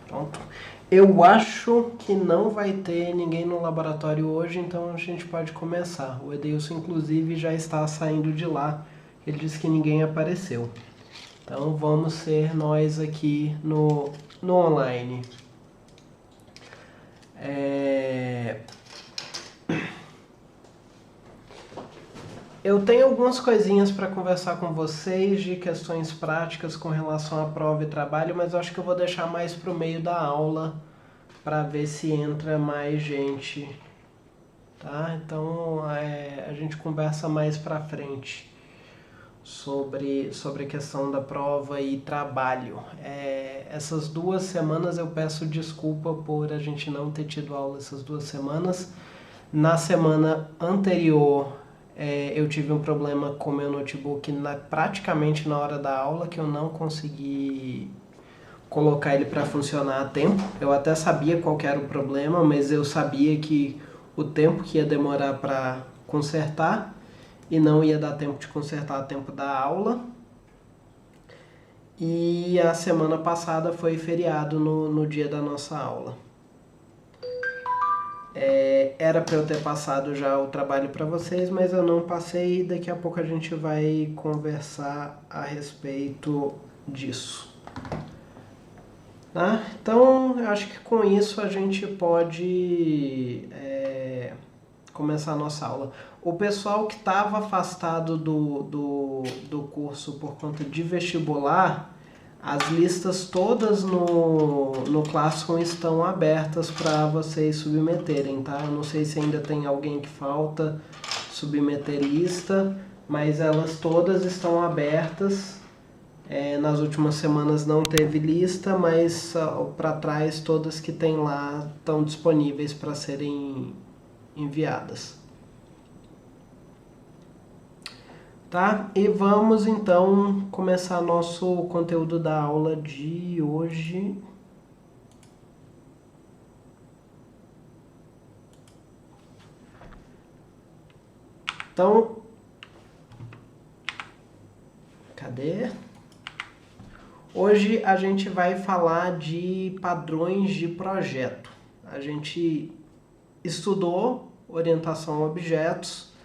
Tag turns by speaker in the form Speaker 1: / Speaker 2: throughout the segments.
Speaker 1: Pronto. Eu acho que não vai ter ninguém no laboratório hoje, então a gente pode começar. O Edeilson, inclusive, já está saindo de lá. Ele disse que ninguém apareceu. Então vamos ser nós aqui no online. Eu tenho algumas coisinhas para conversar com vocês de questões práticas com relação à prova e trabalho, mas eu acho que eu vou deixar mais para o meio da aula para ver se entra mais gente, tá? Então a gente conversa mais para frente sobre a questão da prova e trabalho. Essas 2 semanas eu peço desculpa por a gente não ter tido aula essas 2 semanas. Na semana anterior eu tive um problema com meu notebook praticamente na hora da aula, que eu não consegui colocar ele para funcionar a tempo. Eu até sabia qual que era o problema, mas eu sabia que o tempo que ia demorar para consertar e não ia dar tempo de consertar a tempo da aula. E a semana passada foi feriado no dia da nossa aula. Era para eu ter passado já o trabalho para vocês, mas eu não passei. Daqui a pouco a gente vai conversar a respeito disso. Tá? Então, eu acho que com isso a gente pode começar a nossa aula. O pessoal que estava afastado do curso por conta de vestibular, as listas todas no Classroom estão abertas para vocês submeterem, tá? Eu não sei se ainda tem alguém que falta submeter lista, mas elas todas estão abertas. Nas últimas semanas não teve lista, mas para trás todas que tem lá estão disponíveis para serem enviadas. Tá? E vamos então começar nosso conteúdo da aula de hoje. Então, cadê? Hoje a gente vai falar de padrões de projeto. A gente estudou orientação a objetos,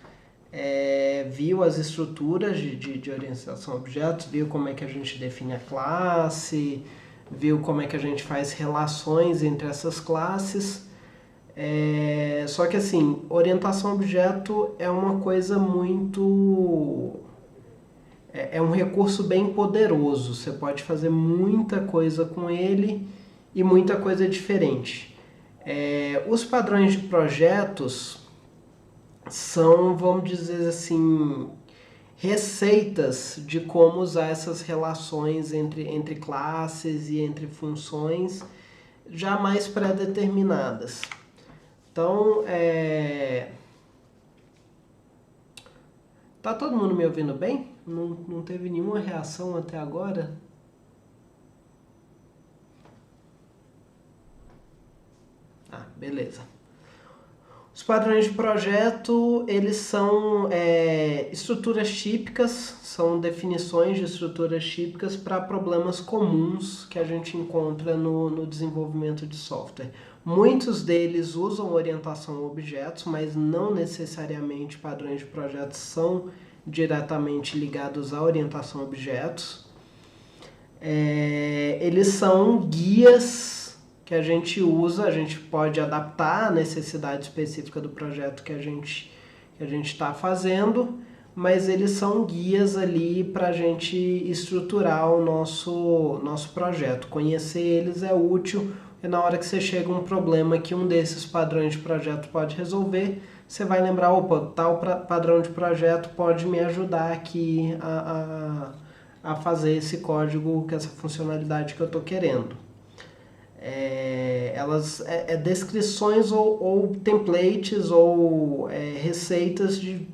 Speaker 1: viu as estruturas de orientação a objetos, viu como é que a gente define a classe, viu como é que a gente faz relações entre essas classes. Só que assim, orientação a objeto é uma coisa muito... É um recurso bem poderoso, você pode fazer muita coisa com ele e muita coisa diferente. Os padrões de projetos são, vamos dizer assim, receitas de como usar essas relações entre classes e entre funções já mais pré-determinadas. Então, tá todo mundo me ouvindo bem? Não teve nenhuma reação até agora? Beleza. Os padrões de projeto, eles são estruturas típicas, são definições de estruturas típicas para problemas comuns que a gente encontra no desenvolvimento de software. Muitos deles usam orientação a objetos, mas não necessariamente padrões de projetos são diretamente ligados à orientação a objetos. Eles são guias que a gente usa, a gente pode adaptar a necessidade específica do projeto que a gente está fazendo, mas eles são guias ali para a gente estruturar o nosso projeto. Conhecer eles é útil, e na hora que você chega a um problema que um desses padrões de projeto pode resolver, você vai lembrar, opa, tal padrão de projeto pode me ajudar aqui a fazer esse código, essa funcionalidade que eu estou querendo. Elas descrições ou templates ou receitas de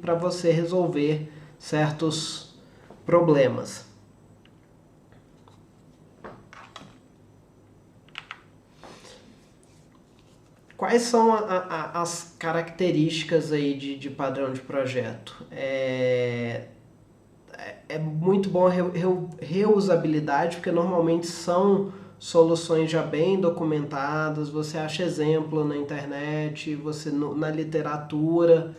Speaker 1: para você resolver certos problemas. Quais são as características aí de padrão de projeto? É muito bom a reusabilidade, porque normalmente são soluções já bem documentadas, você acha exemplo na internet, na literatura,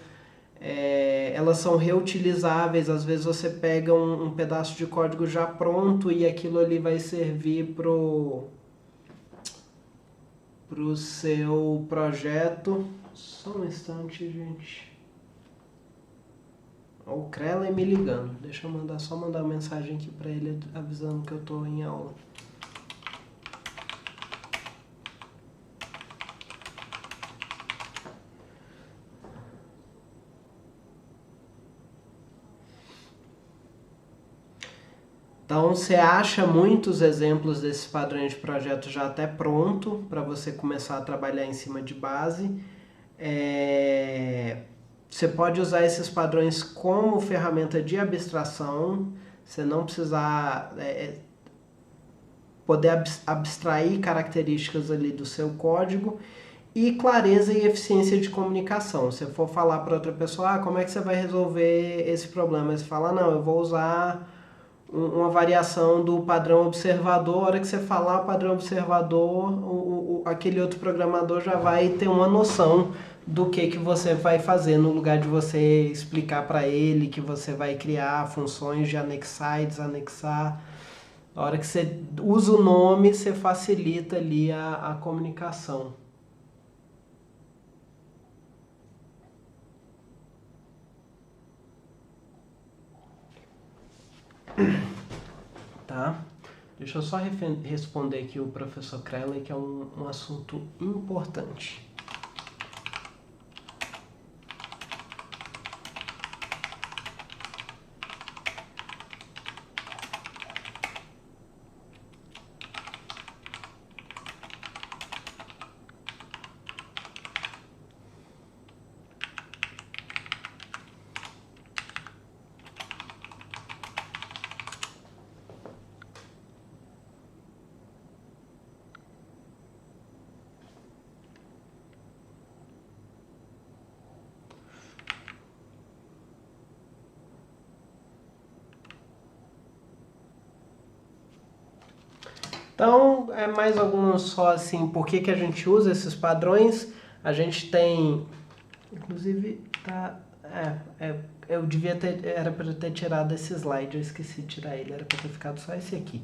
Speaker 1: elas são reutilizáveis. Às vezes você pega um pedaço de código já pronto e aquilo ali vai servir pro seu projeto. Só um instante, gente. O Krellen me ligando. Deixa eu mandar uma mensagem aqui para ele avisando que eu tô em aula. Então, você acha muitos exemplos desses padrões de projeto já até pronto para você começar a trabalhar em cima de base. Você pode usar esses padrões como ferramenta de abstração, você não precisar poder abstrair características ali do seu código, e clareza e eficiência de comunicação. Se for falar para outra pessoa, como é que você vai resolver esse problema? Você fala, não, eu vou usar uma variação do padrão observador. A hora que você falar o padrão observador, aquele outro programador já vai ter uma noção do que você vai fazer, no lugar de você explicar para ele que você vai criar funções de anexar e desanexar. A hora que você usa o nome, você facilita ali a comunicação. Tá? Deixa eu só responder aqui o professor Krellen, que é um assunto importante. Então, mais alguns só assim, por que a gente usa esses padrões? A gente tem, inclusive, eu era para ter tirado esse slide, eu esqueci de tirar ele, era para ter ficado só esse aqui.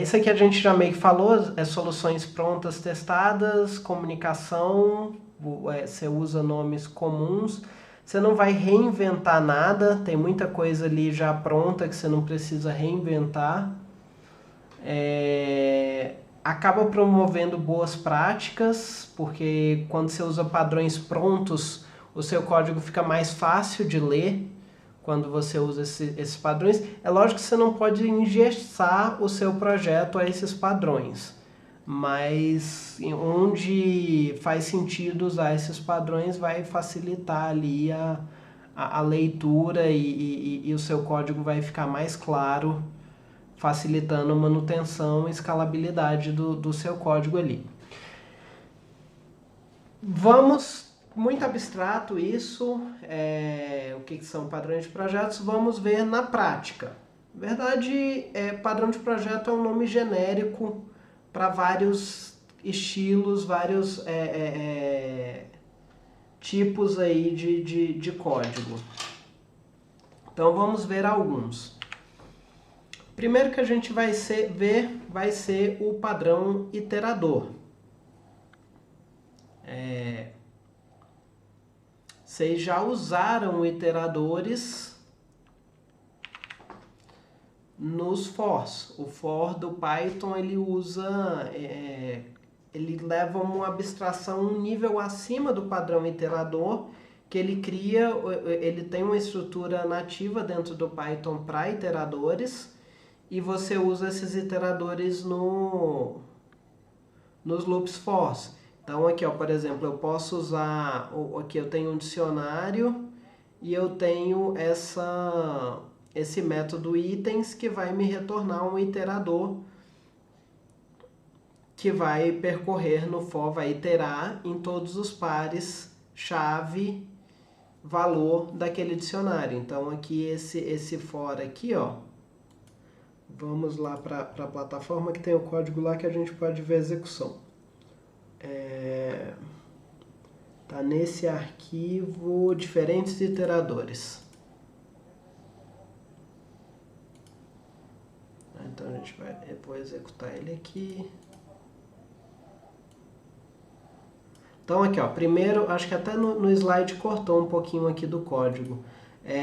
Speaker 1: Isso aqui a gente já meio que falou, soluções prontas testadas, comunicação, você usa nomes comuns, você não vai reinventar nada, tem muita coisa ali já pronta que você não precisa reinventar. Acaba promovendo boas práticas, porque quando você usa padrões prontos, o seu código fica mais fácil de ler quando você usa esses padrões. É lógico que você não pode engessar o seu projeto a esses padrões, mas onde faz sentido usar esses padrões vai facilitar ali a leitura e o seu código vai ficar mais claro, facilitando a manutenção e escalabilidade do seu código ali. Muito abstrato isso, o que são padrões de projetos, vamos ver na prática. Na verdade, padrão de projeto é um nome genérico para vários estilos, vários tipos aí de código. Então vamos ver alguns. Primeiro que a gente vai ser o padrão iterador. Vocês já usaram iteradores nos fors. O for do Python ele leva uma abstração um nível acima do padrão iterador, que ele tem uma estrutura nativa dentro do Python para iteradores, e você usa esses iteradores nos loops for. Então aqui, por exemplo, eu posso usar, aqui eu tenho um dicionário e eu tenho esse método itens que vai me retornar um iterador que vai percorrer no for, vai iterar em todos os pares chave valor daquele dicionário. Então aqui esse for aqui, Vamos lá para a plataforma que tem o código lá que a gente pode ver a execução. Tá nesse arquivo diferentes iteradores. Então a gente vou executar ele aqui. Então aqui, ó, primeiro, acho que até no slide cortou um pouquinho aqui do código.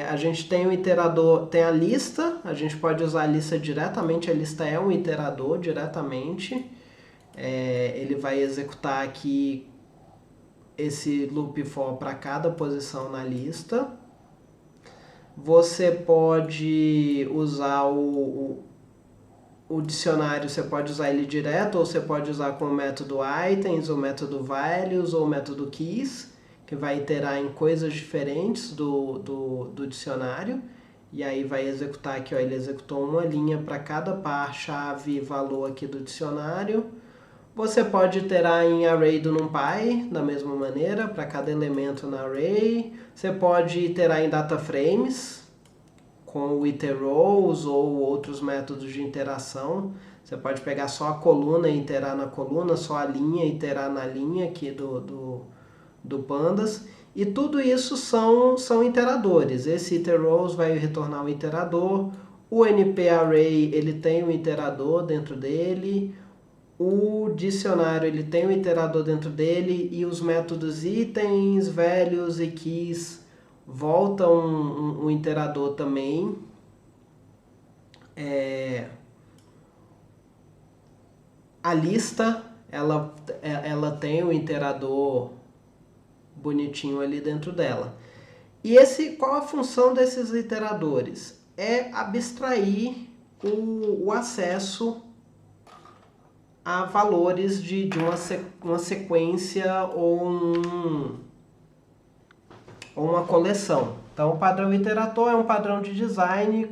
Speaker 1: A gente tem o iterador, tem a lista, a gente pode usar a lista diretamente, a lista é um iterador diretamente. Ele vai executar aqui esse loop for para cada posição na lista. Você pode usar o dicionário, você pode usar ele direto, ou você pode usar com o método items, o método values, ou o método keys, que vai iterar em coisas diferentes do dicionário. E aí vai executar aqui, ó, ele executou uma linha para cada par, chave e valor aqui do dicionário. Você pode iterar em array do NumPy, da mesma maneira, para cada elemento na array. Você pode iterar em data frames, com o iterrows ou outros métodos de interação. Você pode pegar só a coluna e iterar na coluna, só a linha e iterar na linha aqui do Pandas. E tudo isso são iteradores. Esse iterrows vai retornar um iterador. O NPArray ele tem um iterador dentro dele. O dicionário ele tem um iterador dentro dele. E os métodos itens, values e keys volta um iterador também. A lista, ela tem um iterador bonitinho ali dentro dela. E qual a função desses iteradores? É abstrair o acesso a valores de uma sequência ou uma coleção. Então, o padrão iterator é um padrão de design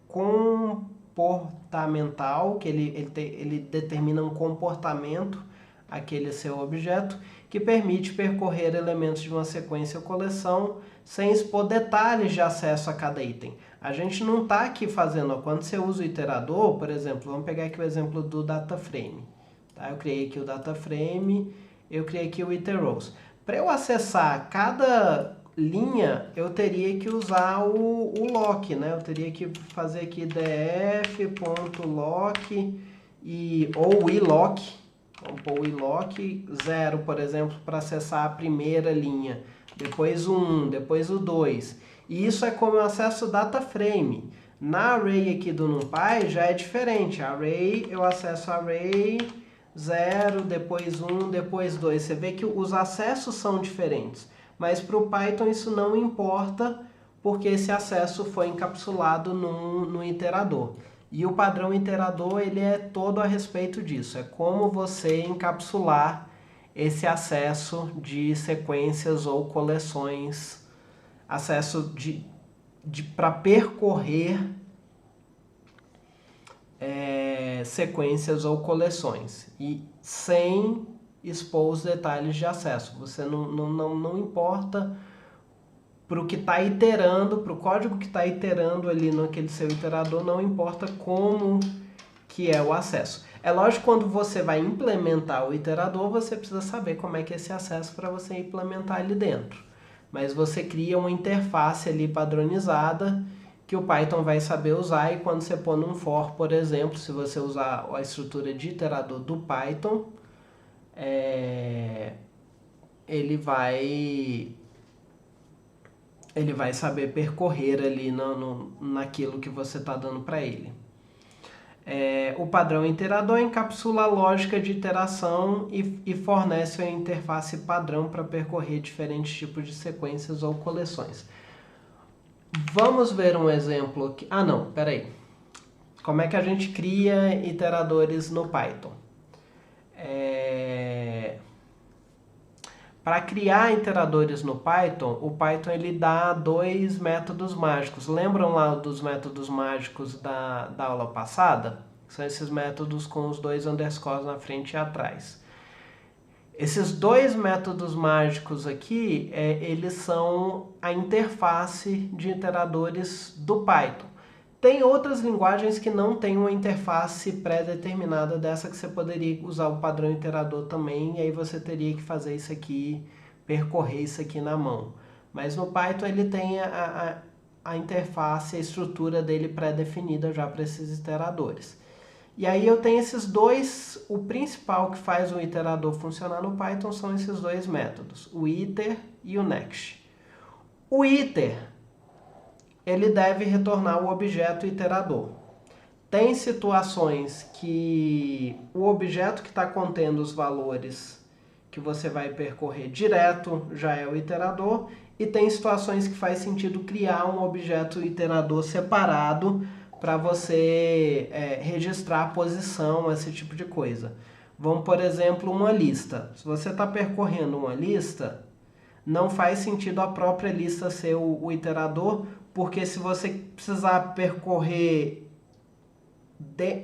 Speaker 1: comportamental, que ele determina um comportamento, aquele seu objeto, que permite percorrer elementos de uma sequência ou coleção sem expor detalhes de acesso a cada item. A gente não está aqui fazendo, quando você usa o iterador, por exemplo, vamos pegar aqui o exemplo do data frame. Tá? Eu criei aqui o data frame, eu criei aqui o iterrows. Para eu acessar cada linha, eu teria que usar o lock, né? Eu teria que fazer aqui df.lock ou ilock. Vamos pôr o ilock 0, por exemplo, para acessar a primeira linha. Depois o 1, depois o 2. E isso é como eu acesso o data frame. Na array aqui do NumPy já é diferente. Array, eu acesso array 0, depois 1, depois 2. Você vê que os acessos são diferentes. Mas para o Python isso não importa, porque esse acesso foi encapsulado no iterador. E o padrão iterador ele é todo a respeito disso. É como você encapsular esse acesso de sequências ou coleções, acesso para percorrer sequências ou coleções. E sem expor os detalhes de acesso. Você não importa para o que está iterando, para o código que está iterando ali naquele seu iterador, não importa como que é o acesso. É lógico, quando você vai implementar o iterador, você precisa saber como é que é esse acesso para você implementar ali dentro. Mas você cria uma interface ali padronizada que o Python vai saber usar, e quando você pôr num for, por exemplo, se você usar a estrutura de iterador do Python, ele vai saber percorrer ali naquilo que você está dando para ele. O padrão iterador encapsula a lógica de iteração e fornece a interface padrão para percorrer diferentes tipos de sequências ou coleções. Vamos ver um exemplo aqui. Ah, não, peraí. Como é que a gente cria iteradores no Python? Para criar iteradores no Python, o Python ele dá dois métodos mágicos. Lembram lá dos métodos mágicos da aula passada? São esses métodos com os dois underscores na frente e atrás. Esses dois métodos mágicos aqui, eles são a interface de iteradores do Python. Tem outras linguagens que não têm uma interface pré-determinada dessa que você poderia usar o padrão iterador também, e aí você teria que fazer isso aqui, percorrer isso aqui na mão. Mas no Python ele tem a interface, a estrutura dele pré-definida já para esses iteradores. E aí eu tenho esses dois, o principal que faz o iterador funcionar no Python são esses dois métodos, o iter e o next. O iter, ele deve retornar o objeto iterador. Tem situações que o objeto que está contendo os valores que você vai percorrer direto já é o iterador, e tem situações que faz sentido criar um objeto iterador separado para você registrar a posição, esse tipo de coisa. Vamos, por exemplo, uma lista. Se você está percorrendo uma lista, não faz sentido a própria lista ser o iterador, porque se você precisar percorrer,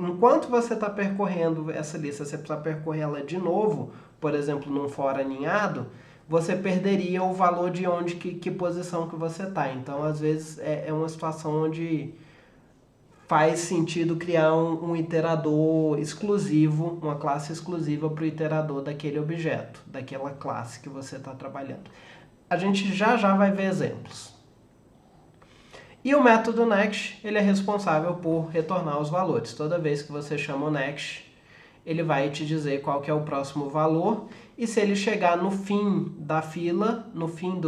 Speaker 1: enquanto você está percorrendo essa lista, você precisa percorrer ela de novo, por exemplo, num for aninhado, você perderia o valor de onde, que posição que você está. Então, às vezes, é uma situação onde faz sentido criar um iterador exclusivo, uma classe exclusiva para o iterador daquele objeto, daquela classe que você está trabalhando. A gente já vai ver exemplos. E o método next, ele é responsável por retornar os valores. Toda vez que você chama o next, ele vai te dizer qual que é o próximo valor, e se ele chegar no fim da fila, no fim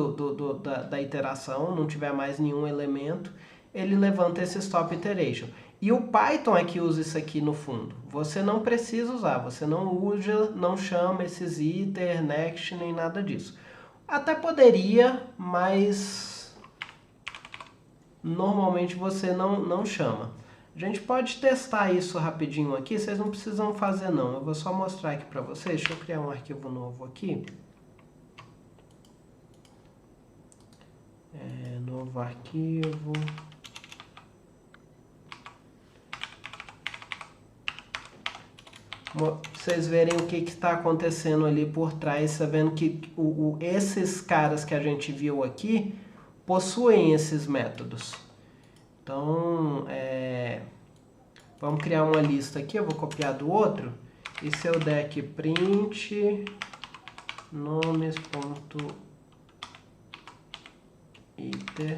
Speaker 1: da iteração, não tiver mais nenhum elemento, ele levanta esse stop iteration. E o Python é que usa isso aqui no fundo. Você não precisa usar, você não usa, não chama esses iter, next, nem nada disso. Até poderia, mas normalmente você não chama. A gente pode testar isso rapidinho aqui, vocês não precisam fazer não. Eu vou só mostrar aqui para vocês. Deixa eu criar um arquivo novo aqui. Novo arquivo. Vocês verem o que está acontecendo ali por trás. Tá vendo que esses caras que a gente viu aqui possuem esses métodos. Então, vamos criar uma lista aqui, eu vou copiar do outro. E se eu der aqui print nomes.iter,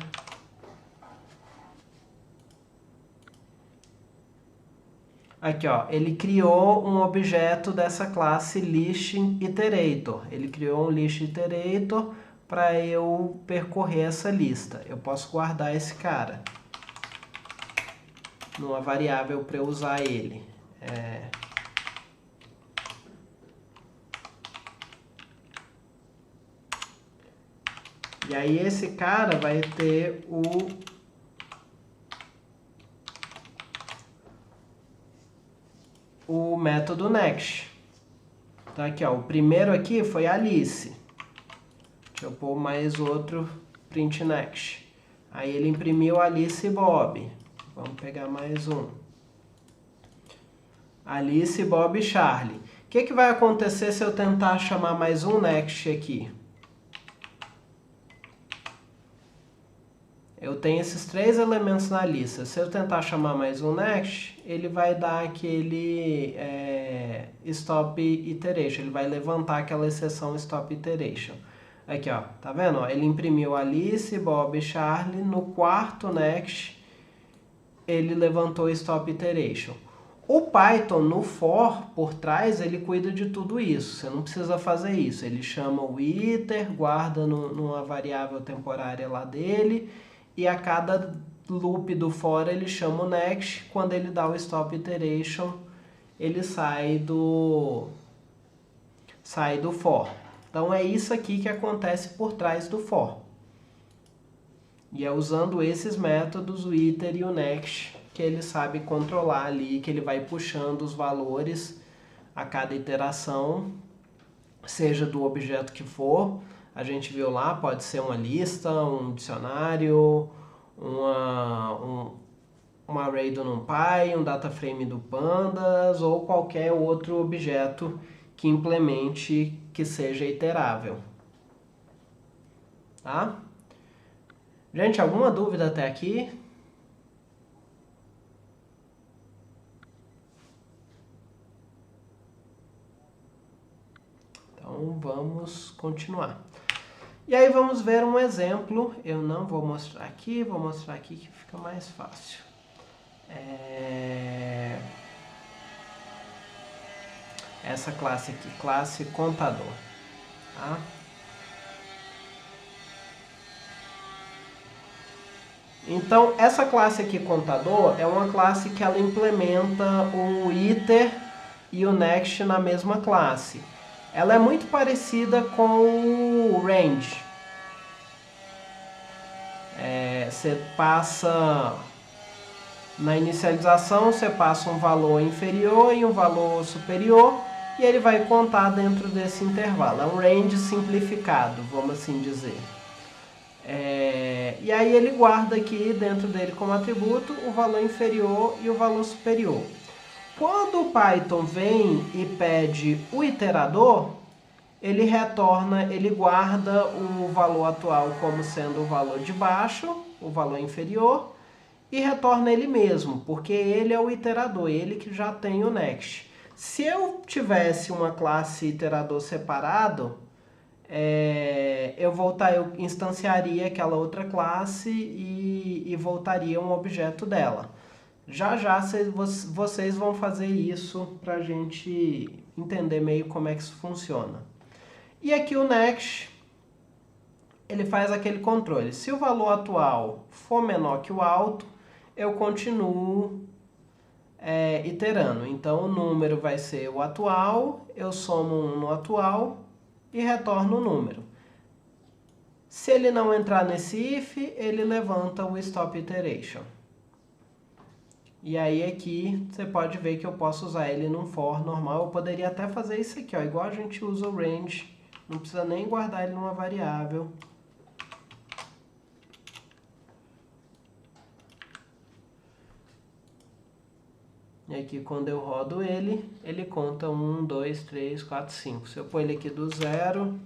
Speaker 1: aqui ó, ele criou um objeto dessa classe listIterator. Ele criou um listIterator para eu percorrer essa lista. Eu posso guardar esse cara numa variável para eu usar ele. E aí esse cara vai ter o método next. Então aqui ó, o primeiro aqui foi Alice. Deixa eu pôr mais outro print next. Aí ele imprimiu Alice e Bob. Vamos pegar mais um. Alice, Bob e Charlie. O que vai acontecer se eu tentar chamar mais um next aqui? Eu tenho esses 3 elementos na lista. Se eu tentar chamar mais um next, ele vai dar aquele stop iteration. Ele vai levantar aquela exceção stop iteration. Aqui, ó, tá vendo? Ó, ele imprimiu Alice, Bob e Charlie. No quarto next, ele levantou stop iteration. O Python, no for, por trás, ele cuida de tudo isso. Você não precisa fazer isso. Ele chama o iter, guarda numa variável temporária lá dele, e a cada loop do for ele chama o next. Quando ele dá o stop iteration, ele sai do for. Então é isso aqui que acontece por trás do for. E é usando esses métodos, o iter e o next, que ele sabe controlar ali, que ele vai puxando os valores a cada iteração, seja do objeto que for. A gente viu lá, pode ser uma lista, um dicionário, um array do NumPy, um data frame do Pandas, ou qualquer outro objeto que implemente que seja iterável. Tá? Gente, alguma dúvida até aqui? Então, vamos continuar. E aí, vamos ver um exemplo. Eu não vou mostrar aqui, vou mostrar aqui que fica mais fácil. Essa classe aqui, classe contador. Tá? Então, essa classe aqui, contador, é uma classe que ela implementa o iter e o next na mesma classe. Ela é muito parecida com o range. Você passa, na inicialização, você passa um valor inferior e um valor superior, e ele vai contar dentro desse intervalo. É um range simplificado, vamos assim dizer. E aí ele guarda aqui dentro dele como atributo o valor inferior e o valor superior. Quando o Python vem e pede o iterador, ele retorna, ele guarda o valor atual como sendo o valor de baixo, o valor inferior, e retorna ele mesmo, porque ele é o iterador, ele que já tem o next. Se eu tivesse uma classe iterador separado, eu instanciaria aquela outra classe e voltaria um objeto dela. Já vocês vão fazer isso para a gente entender meio como é que isso funciona. E aqui o next, ele faz aquele controle. Se o valor atual for menor que o alto, eu continuo iterando. Então o número vai ser o atual, eu somo 1 no atual e retorno o número. Se ele não entrar nesse if, ele levanta o stop iteration. E aí aqui você pode ver que eu posso usar ele num for normal. Eu poderia até fazer isso aqui, ó, igual a gente usa o range. Não precisa nem guardar ele numa variável. E aqui quando eu rodo ele, ele conta 1, 2, 3, 4, 5. Se eu pôr ele aqui do 0,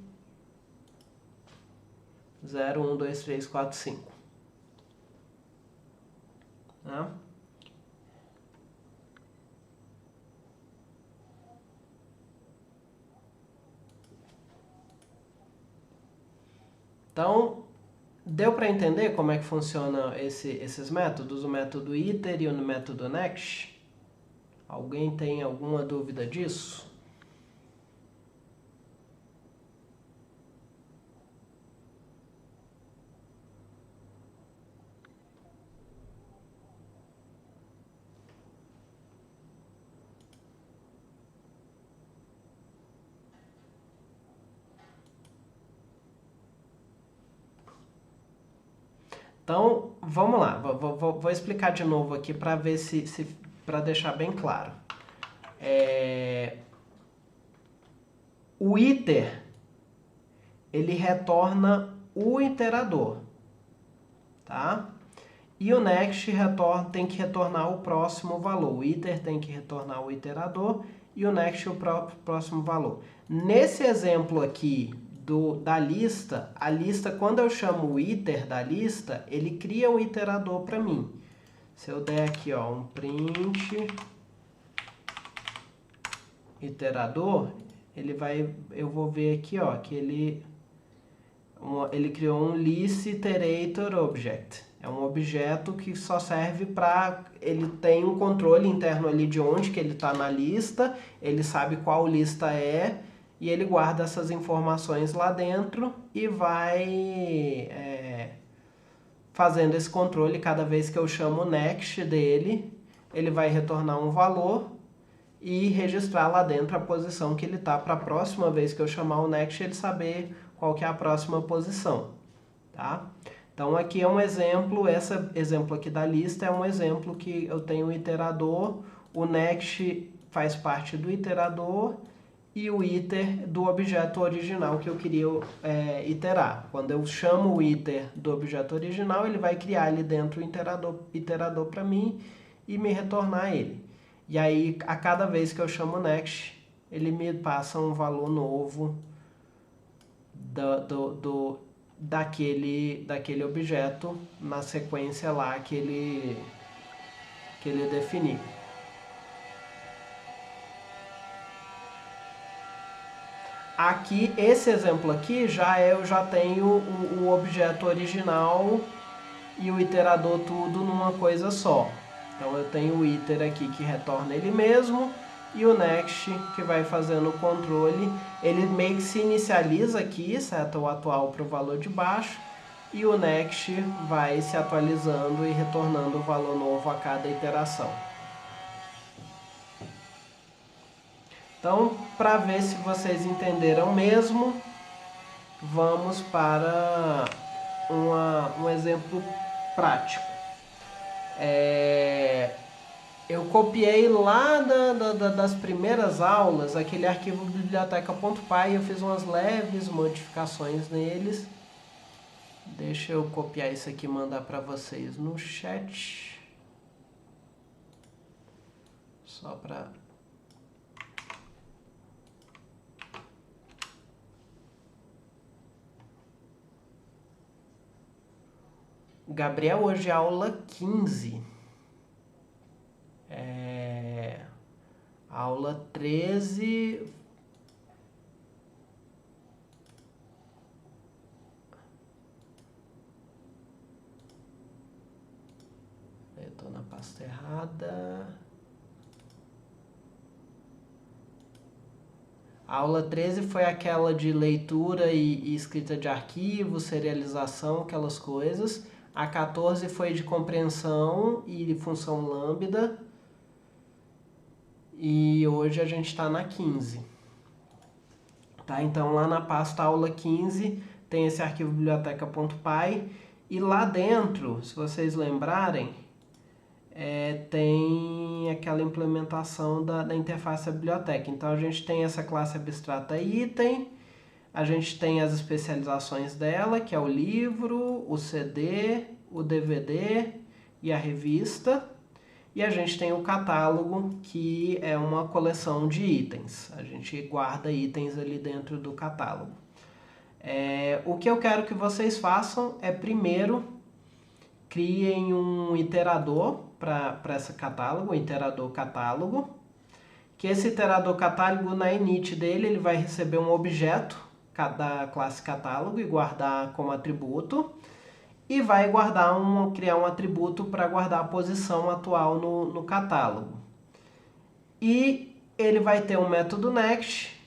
Speaker 1: 0, 1, 2, 3, 4, 5. Tá? Então, deu para entender como é que funciona esses métodos? O método iter e o método next? Alguém tem alguma dúvida disso? Então, vamos lá. Vou explicar de novo aqui para ver para deixar bem claro. O iter, ele retorna o iterador, tá? E o next tem que retornar o próximo valor. O iter tem que retornar o iterador e o next o próximo valor. Nesse exemplo aqui da lista, a lista, quando eu chamo o iter da lista, ele cria um iterador para mim. Se eu der aqui, ó, um print iterador, eu vou ver aqui, ó, que ele criou um list iterator object. É um objeto que só serve para... Ele tem um controle interno ali de onde que ele está na lista, ele sabe qual lista é, e ele guarda essas informações lá dentro e vai fazendo esse controle. Cada vez que eu chamo o next dele, ele vai retornar um valor e registrar lá dentro a posição que ele está para a próxima vez que eu chamar o next, ele saber qual que é a próxima posição, tá? Então aqui é um exemplo, esse exemplo aqui da lista é um exemplo que eu tenho um iterador, o next faz parte do iterador e o iter do objeto original que eu queria iterar. Quando eu chamo o iter do objeto original, ele vai criar ali dentro o iterador para mim e me retornar ele. E aí, a cada vez que eu chamo next, ele me passa um valor novo daquele objeto na sequência lá que ele definiu. Aqui, esse exemplo aqui, eu já tenho o objeto original e o iterador tudo numa coisa só. Então eu tenho o iter aqui que retorna ele mesmo e o next que vai fazendo o controle. Ele meio que se inicializa aqui, seta o atual para o valor de baixo, e o next vai se atualizando e retornando o valor novo a cada iteração. Então, para ver se vocês entenderam mesmo, vamos para um exemplo prático. Eu copiei lá das primeiras aulas aquele arquivo biblioteca.py, eu fiz umas leves modificações neles. Deixa eu copiar isso aqui e mandar para vocês no chat. Só para... Gabriel, hoje é aula 15. Aula 13... Eu estou na pasta errada. A aula 13 foi aquela de leitura e escrita de arquivos, serialização, aquelas coisas. A 14 foi de compreensão e função lambda. E hoje a gente está na 15. Tá? Então lá na pasta aula 15 tem esse arquivo biblioteca.py. E lá dentro, se vocês lembrarem, tem aquela implementação da interface da biblioteca. Então a gente tem essa classe abstrata item, a gente tem as especializações dela, que é o livro, o CD, o DVD e a revista. E a gente tem o catálogo, que é uma coleção de itens. A gente guarda itens ali dentro do catálogo. O que eu quero que vocês façam é, primeiro, criem um iterador para esse catálogo, o iterador catálogo. Que esse iterador catálogo, na init dele, ele vai receber um objeto da classe catálogo e guardar como atributo. E vai criar um atributo para guardar a posição atual no catálogo. E ele vai ter um método next,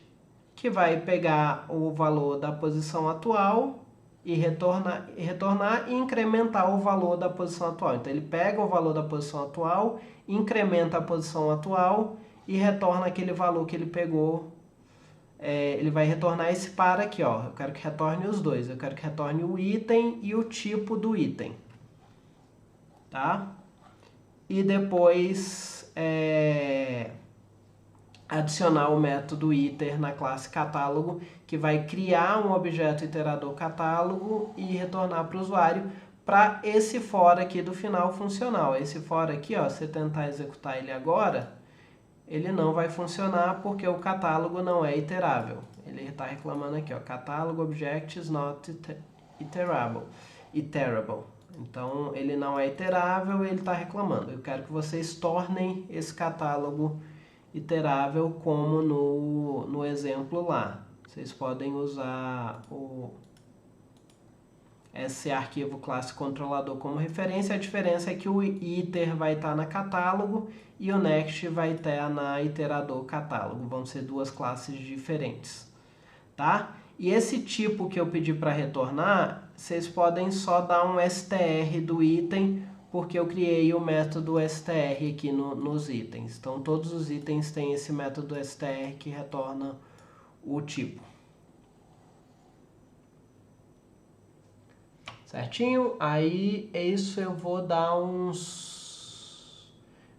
Speaker 1: que vai pegar o valor da posição atual e retornar e incrementar o valor da posição atual. Então ele pega o valor da posição atual, incrementa a posição atual e retorna aquele valor que ele pegou. Ele vai retornar esse par aqui, ó. Eu quero que retorne os dois. Eu quero que retorne o item e o tipo do item. Tá? E depois adicionar o método iter na classe catálogo, que vai criar um objeto iterador catálogo e retornar para o usuário para esse for aqui do final funcional. Esse for aqui, ó, se você tentar executar ele agora, ele não vai funcionar porque o catálogo não é iterável. Ele está reclamando aqui, ó, catálogo object is not iterable. Então, ele não é iterável e ele está reclamando. Eu quero que vocês tornem esse catálogo iterável como no exemplo lá. Vocês podem usar esse arquivo classe controlador como referência. A diferença é que o iter vai estar na catálogo e o next vai estar na iterador catálogo. Vão ser duas classes diferentes. Tá? E esse tipo que eu pedi para retornar, vocês podem só dar um str do item, porque eu criei o método str aqui nos itens. Então todos os itens têm esse método str que retorna o tipo. Certinho? Aí isso eu vou dar uns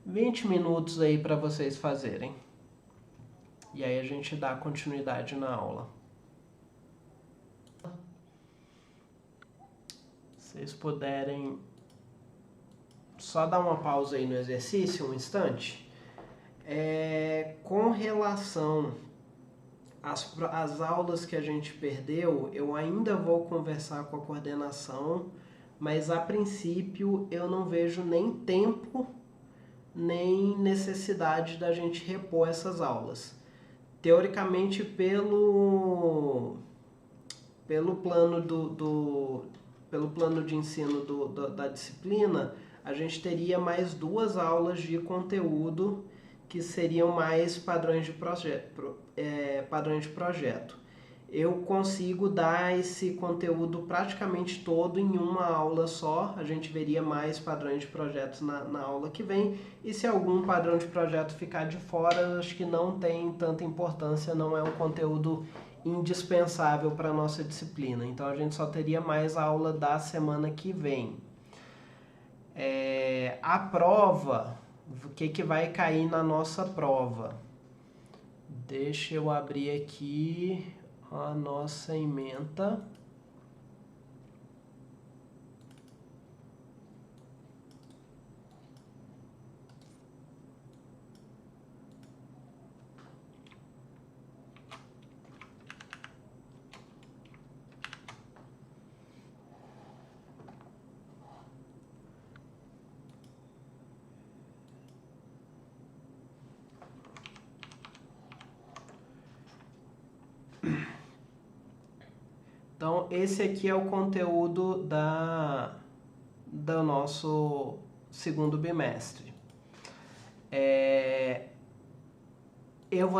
Speaker 1: 20 minutos aí para vocês fazerem. E aí a gente dá continuidade na aula. Se vocês puderem só dar uma pausa aí no exercício, um instante. Com relação às aulas que a gente perdeu, eu ainda vou conversar com a coordenação, mas a princípio eu não vejo nem tempo, nem necessidade da gente repor essas aulas. Teoricamente, pelo plano pelo plano de ensino da disciplina, a gente teria mais 2 aulas de conteúdo que seriam mais padrões de projeto. Eu consigo dar esse conteúdo praticamente todo em uma aula só. A gente veria mais padrões de projetos na aula que vem. E se algum padrão de projeto ficar de fora, acho que não tem tanta importância, não é um conteúdo indispensável para a nossa disciplina. Então a gente só teria mais aula da semana que vem. A prova, o que vai cair na nossa prova? Deixa eu abrir aqui a nossa ementa. Então, esse aqui é o conteúdo do nosso segundo bimestre. Eu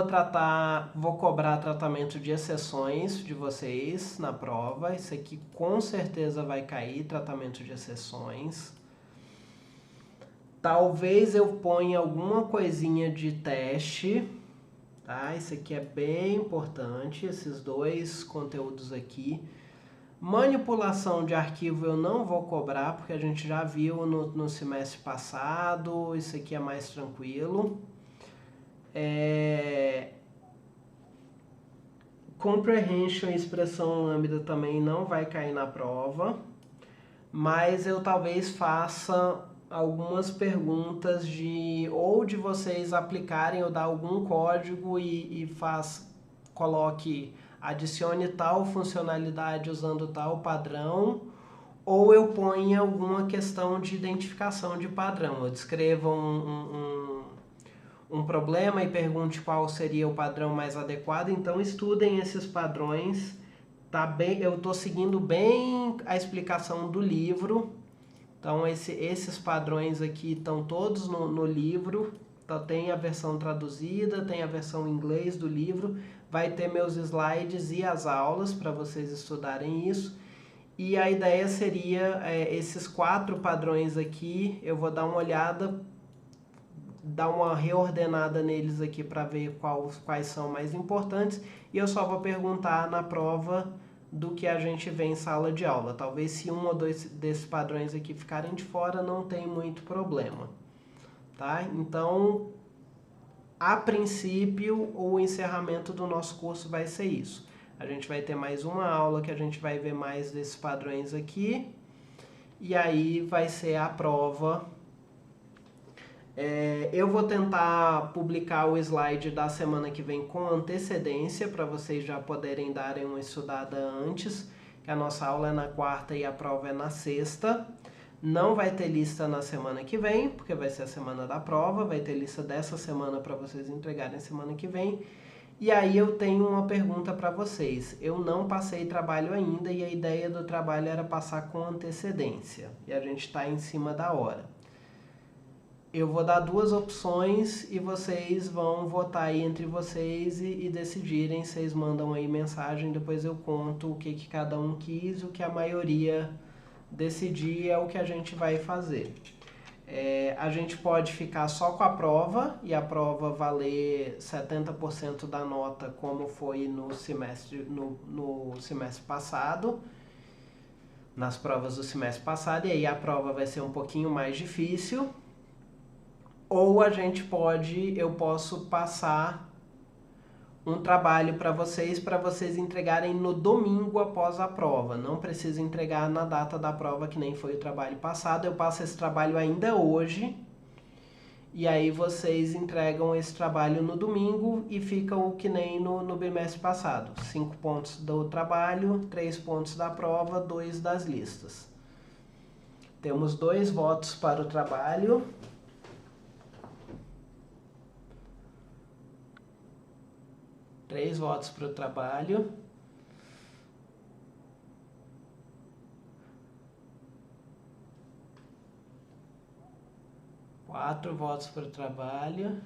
Speaker 1: vou cobrar tratamento de exceções de vocês na prova. Isso aqui com certeza vai cair, tratamento de exceções. Talvez eu ponha alguma coisinha de teste, tá? Isso aqui é bem importante, esses 2 conteúdos aqui. Manipulação de arquivo eu não vou cobrar, porque a gente já viu no semestre passado, isso aqui é mais tranquilo. Comprehension e expressão lambda também não vai cair na prova, mas eu talvez faça algumas perguntas de vocês aplicarem ou dar algum código coloque, adicione tal funcionalidade usando tal padrão, ou eu ponha alguma questão de identificação de padrão. Eu descreva um problema e pergunte qual seria o padrão mais adequado. Então estudem esses padrões. Eu estou seguindo bem a explicação do livro. Então esses padrões aqui estão todos no livro. Então, tem a versão traduzida, tem a versão em inglês do livro. Vai ter meus slides e as aulas para vocês estudarem isso. E a ideia seria esses 4 padrões aqui. Eu vou dar uma olhada, dar uma reordenada neles aqui para ver quais são mais importantes. E eu só vou perguntar na prova do que a gente vê em sala de aula. Talvez se 1 ou 2 desses padrões aqui ficarem de fora, não tem muito problema. Tá? Então, a princípio, o encerramento do nosso curso vai ser isso. A gente vai ter mais uma aula que a gente vai ver mais desses padrões aqui. E aí vai ser a prova. Eu vou tentar publicar o slide da semana que vem com antecedência, para vocês já poderem darem uma estudada antes, que a nossa aula é na quarta e a prova é na sexta. Não vai ter lista na semana que vem, porque vai ser a semana da prova, vai ter lista dessa semana para vocês entregarem semana que vem. E aí eu tenho uma pergunta para vocês. Eu não passei trabalho ainda e a ideia do trabalho era passar com antecedência, e a gente está em cima da hora. Eu vou dar 2 opções e vocês vão votar aí entre vocês e decidirem. Vocês mandam aí mensagem, depois eu conto o que cada um quis, o que a maioria decidir é o que a gente vai fazer. A gente pode ficar só com a prova e a prova valer 70% da nota, como foi no semestre passado, nas provas do semestre passado, e aí a prova vai ser um pouquinho mais difícil. Ou eu posso passar um trabalho para vocês entregarem no domingo após a prova. Não precisa entregar na data da prova, que nem foi o trabalho passado. Eu passo esse trabalho ainda hoje. E aí vocês entregam esse trabalho no domingo e ficam que nem no bimestre passado. 5 pontos do trabalho, 3 pontos da prova, 2 das listas. Temos 2 votos para o trabalho. 3 votos para o trabalho. Quatro votos para o trabalho.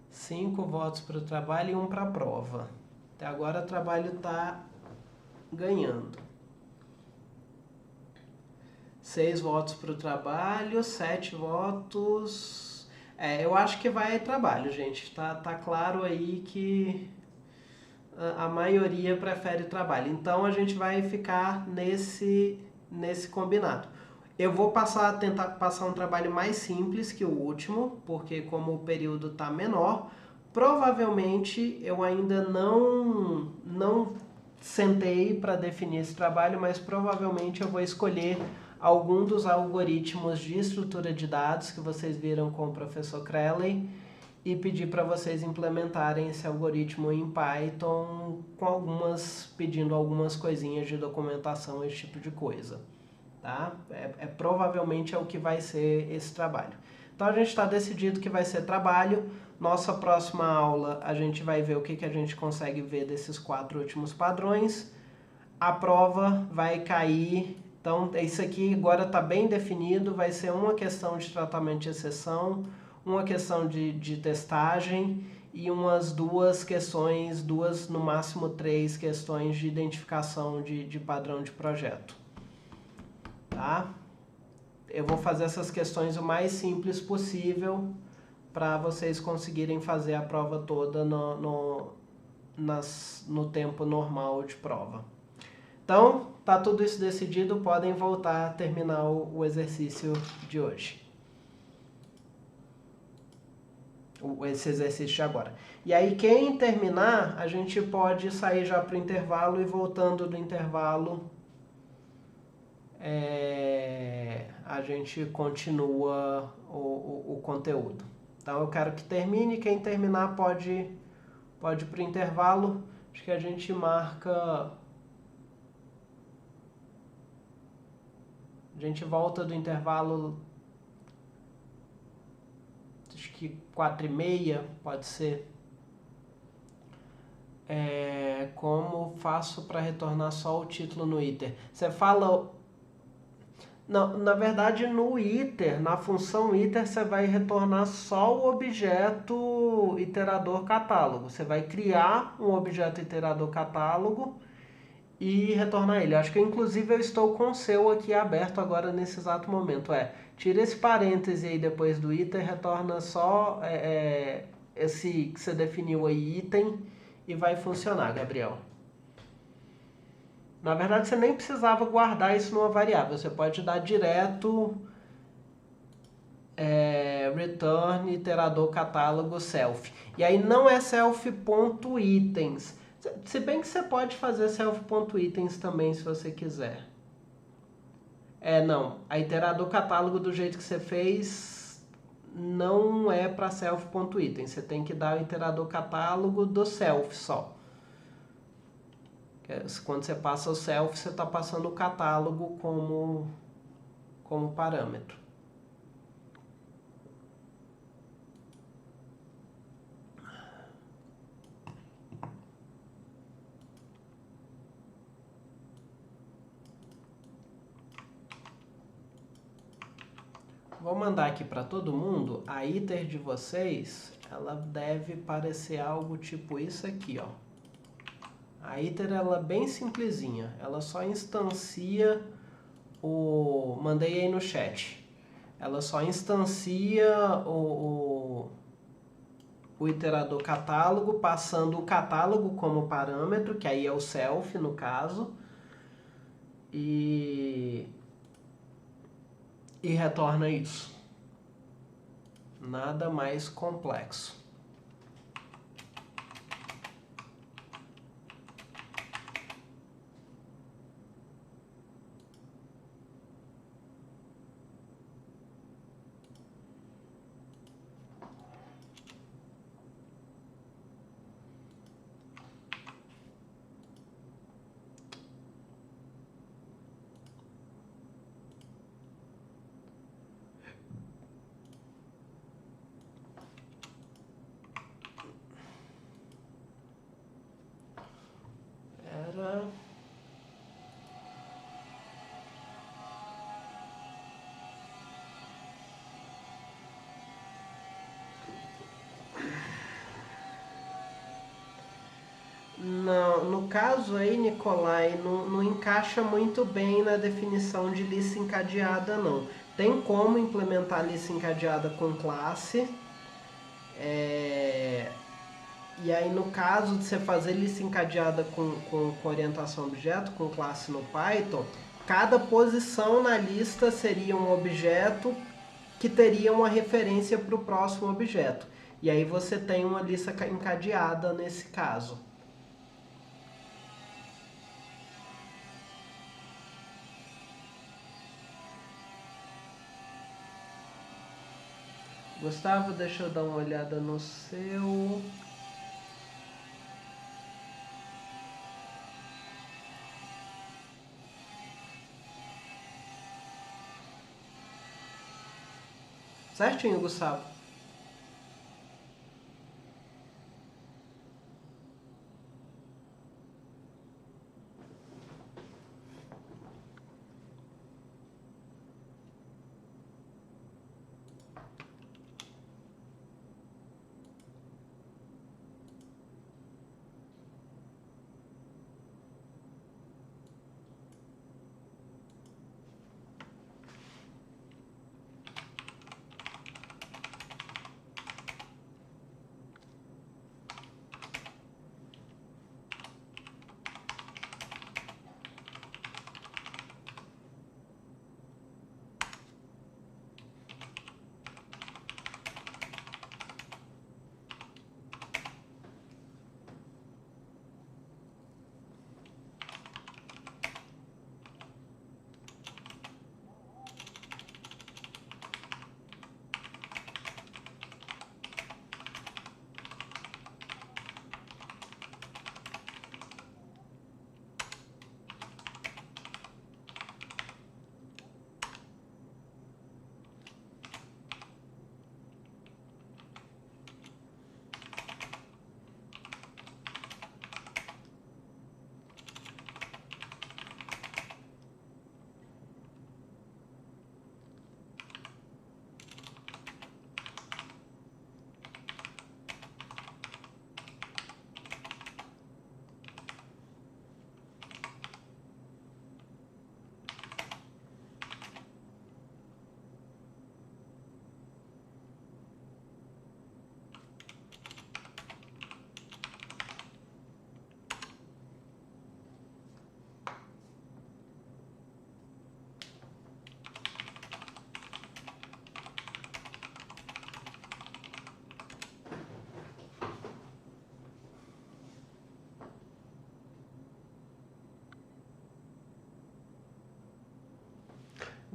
Speaker 1: 5 votos para o trabalho e 1 para a prova. Até agora o trabalho está ganhando. 6 votos para o trabalho, 7 votos. Eu acho que vai trabalho, gente. Tá claro aí que a maioria prefere trabalho. Então a gente vai ficar nesse combinado. Eu vou tentar passar um trabalho mais simples que o último, porque como o período está menor, provavelmente eu ainda não sentei para definir esse trabalho, mas provavelmente eu vou escolher algum dos algoritmos de estrutura de dados que vocês viram com o professor Crowley e pedir para vocês implementarem esse algoritmo em Python pedindo algumas coisinhas de documentação, esse tipo de coisa. Tá? Provavelmente é o que vai ser esse trabalho. Então a gente está decidido que vai ser trabalho. Nossa próxima aula a gente vai ver o que a gente consegue ver desses 4 últimos padrões. A prova vai cair. Então isso aqui agora está bem definido. Vai ser uma questão de tratamento de exceção, uma questão de testagem e umas 2 questões, no máximo 3 questões de identificação de padrão de projeto. Tá? Eu vou fazer essas questões o mais simples possível para vocês conseguirem fazer a prova toda no tempo normal de prova. Então, tá tudo isso decidido, podem voltar a terminar o exercício de hoje. Esse exercício de agora. E aí, quem terminar, a gente pode sair já para o intervalo e voltando do intervalo a gente continua o conteúdo. Então eu quero que termine, quem terminar pode ir para o intervalo. Acho que a gente marca... A gente volta do intervalo, acho que 4h30, pode ser. Como faço para retornar só o título no iter? Você fala... Não, na verdade, no iter, na função iter, você vai retornar só o objeto iterador catálogo. Você vai criar um objeto iterador catálogo e retornar ele. Acho que, inclusive, eu estou com o seu aqui aberto agora nesse exato momento. Tira esse parêntese aí depois do iter, retorna só esse que você definiu aí, item, e vai funcionar, Gabriel. Na verdade, você nem precisava guardar isso numa variável. Você pode dar direto return iterador catálogo self. E aí não é self.itens. Se bem que você pode fazer self.itens também, se você quiser. Não. A iterador catálogo do jeito que você fez não é para self.itens. Você tem que dar o iterador catálogo do self só. Quando você passa o self, você está passando o catálogo como parâmetro. Vou mandar aqui para todo mundo. A iter de vocês, ela deve parecer algo tipo isso aqui, ó. A iter ela é bem simplesinha. Ela só instancia o... Mandei aí no chat. Ela só instancia o iterador catálogo, passando o catálogo como parâmetro, que aí é o self no caso. E retorna isso. Nada mais complexo. Não, no caso aí, Nicolai, não encaixa muito bem na definição de lista encadeada, não. Tem como implementar lista encadeada com classe, é, e aí no caso de você fazer lista encadeada com orientação a objeto, com classe no Python, cada posição na lista seria um objeto que teria uma referência para o próximo objeto. E aí você tem uma lista encadeada nesse caso. Gustavo, deixa eu dar uma olhada no seu. Certinho, Gustavo.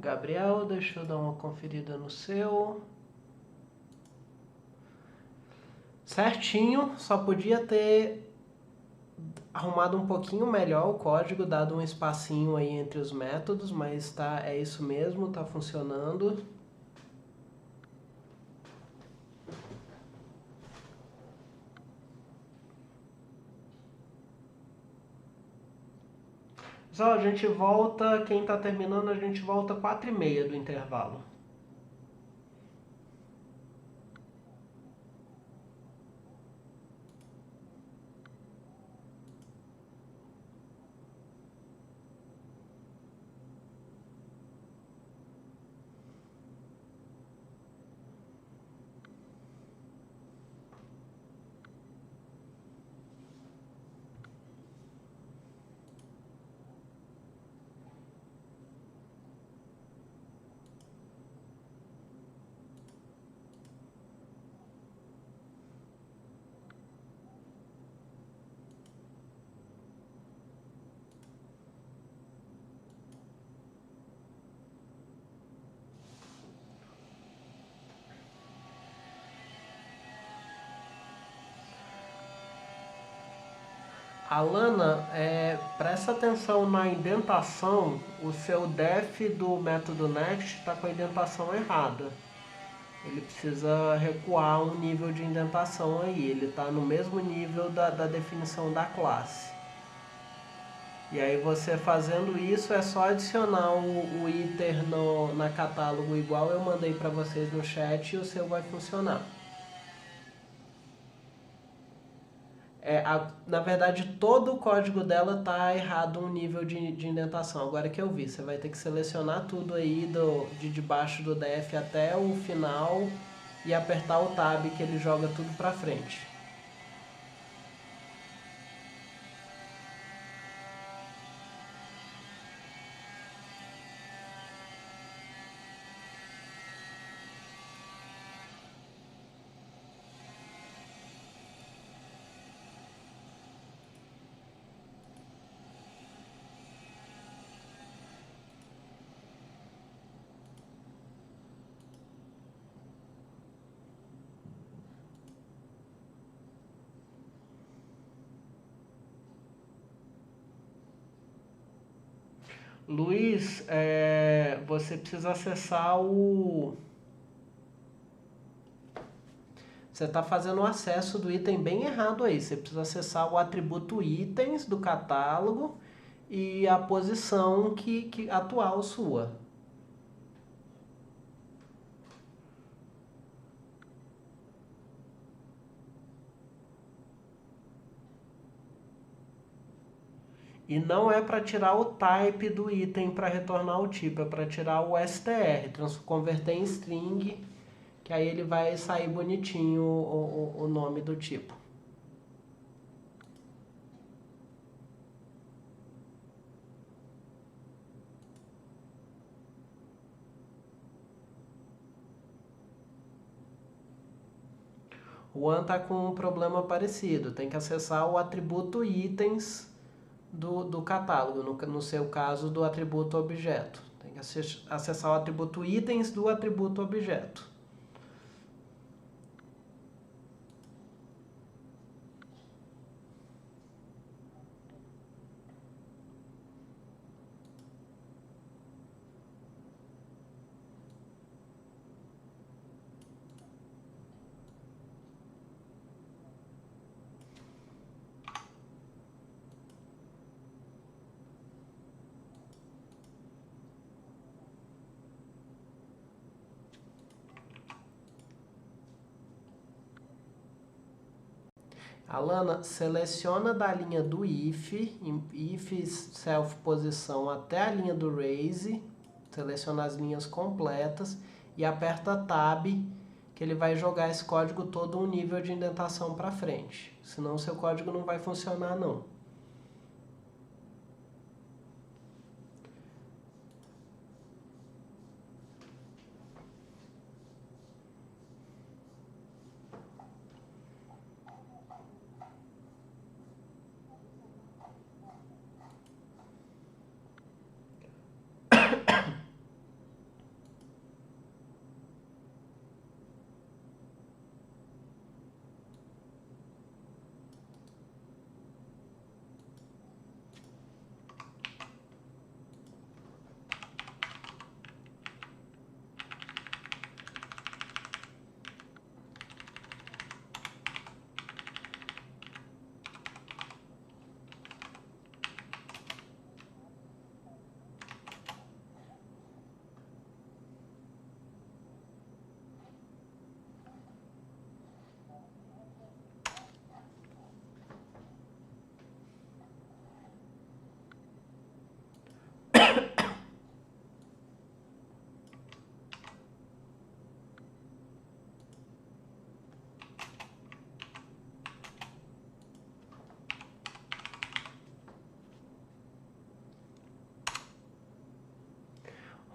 Speaker 1: Gabriel, deixa eu dar uma conferida no seu. Certinho, só podia ter arrumado um pouquinho melhor o código, dado um espacinho aí entre os métodos, mas tá, é isso mesmo, tá funcionando. Só a gente volta, quem tá terminando, a gente volta 4h30 do intervalo. Alana, presta atenção na indentação. O seu def do método next está com a indentação errada. Ele precisa recuar um nível de indentação aí. Ele está no mesmo nível da definição da classe. E aí você fazendo isso é só adicionar o iter na catálogo igual eu mandei para vocês no chat e o seu vai funcionar. Na verdade, todo o código dela tá errado um nível de indentação. Agora que eu vi, você vai ter que selecionar tudo aí de debaixo do def até o final e apertar o tab que ele joga tudo pra frente. Luiz, você precisa acessar o. Você está fazendo o acesso do item bem errado aí. Você precisa acessar o atributo itens do catálogo e a posição que atual sua. E não é para tirar o type do item para retornar o tipo, é para tirar o str, converter em string, que aí ele vai sair bonitinho o nome do tipo. O One está com um problema parecido, tem que acessar o atributo itens do catálogo, no seu caso do atributo objeto. Tem que acessar o atributo itens do atributo objeto. Alana, seleciona da linha do if self posição até a linha do raise, seleciona as linhas completas e aperta Tab, que ele vai jogar esse código todo um nível de indentação para frente. Senão o seu código não vai funcionar não.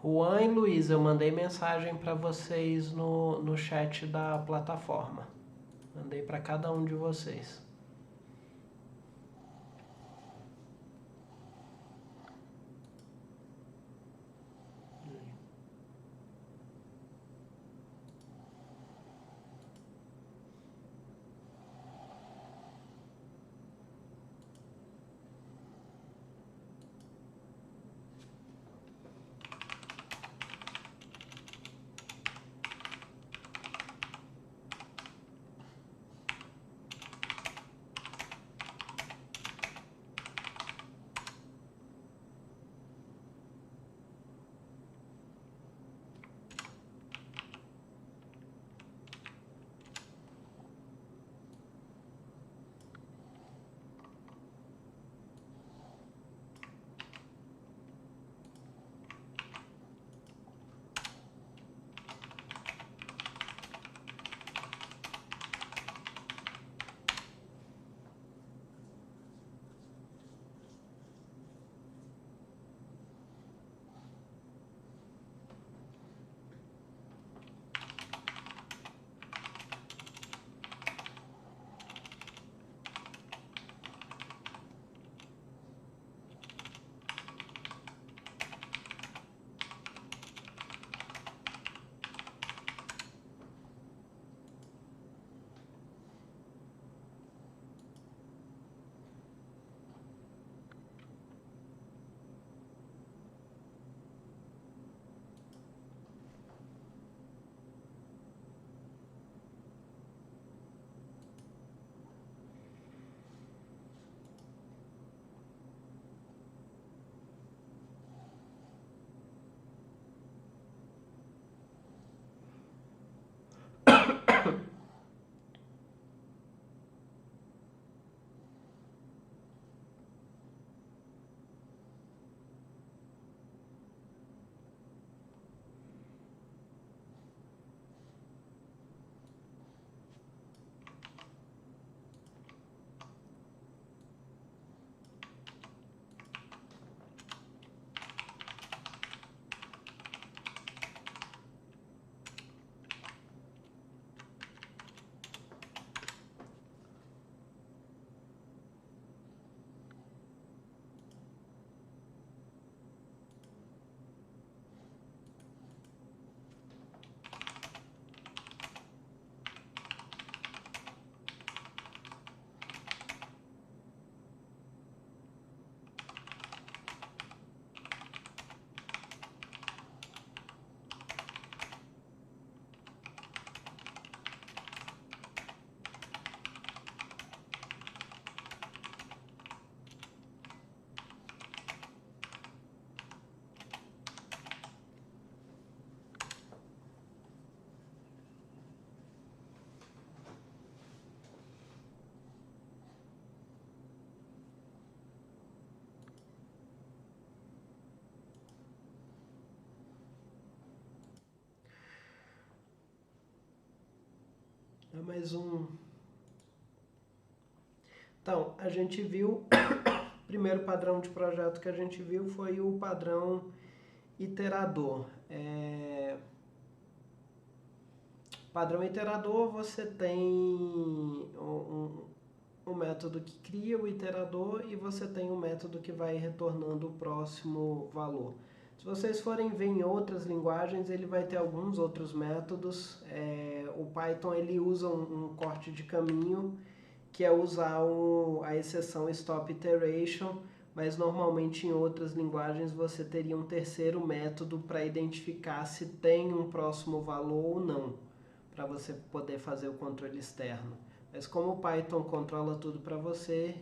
Speaker 1: Juan e Luiz, eu mandei mensagem para vocês no chat da plataforma. Mandei para cada um de vocês. mais um. Então, a gente viu, o primeiro padrão de projeto que a gente viu foi o padrão iterador. Padrão iterador, você tem um método que cria o iterador e você tem um método que vai retornando o próximo valor. Se vocês forem ver em outras linguagens, ele vai ter alguns outros métodos. O Python ele usa um corte de caminho, que é usar a exceção stop iteration, mas normalmente em outras linguagens você teria um terceiro método para identificar se tem um próximo valor ou não, para você poder fazer o controle externo. Mas como o Python controla tudo para você,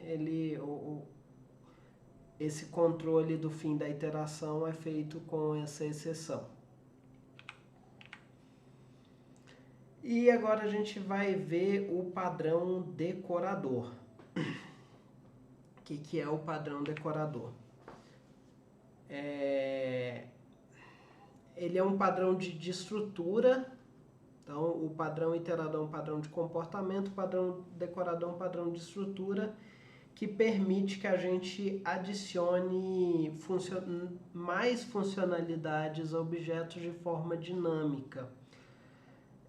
Speaker 1: esse controle do fim da iteração é feito com essa exceção. E agora a gente vai ver o padrão decorador. O que é o padrão decorador? Ele é um padrão de estrutura. Então, o padrão iterador é um padrão de comportamento, o padrão decorador é um padrão de estrutura que permite que a gente adicione mais funcionalidades a objetos de forma dinâmica.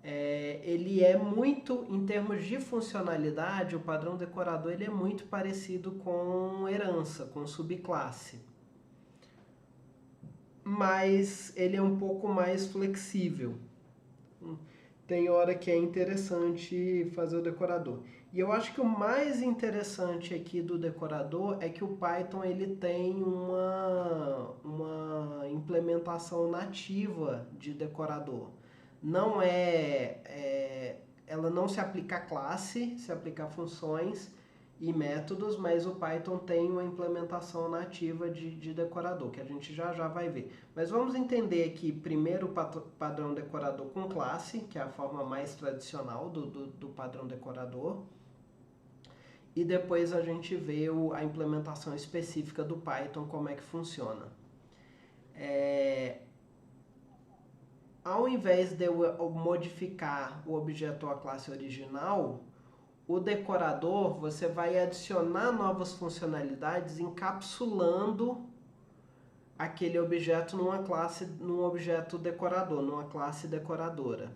Speaker 1: Ele é muito, em termos de funcionalidade, o padrão decorador ele é muito parecido com herança, com subclasse. Mas ele é um pouco mais flexível. Tem hora que é interessante fazer o decorador. E eu acho que o mais interessante aqui do decorador é que o Python ele tem uma implementação nativa de decorador. Não ela não se aplica a classe, se aplica a funções e métodos, mas o Python tem uma implementação nativa de decorador, que a gente já vai ver. Mas vamos entender aqui primeiro o padrão decorador com classe, que é a forma mais tradicional do padrão decorador. E depois a gente vê a implementação específica do Python, como é que funciona. Ao invés de eu modificar o objeto ou a classe original, o decorador, você vai adicionar novas funcionalidades encapsulando aquele objeto num objeto decorador, numa classe decoradora.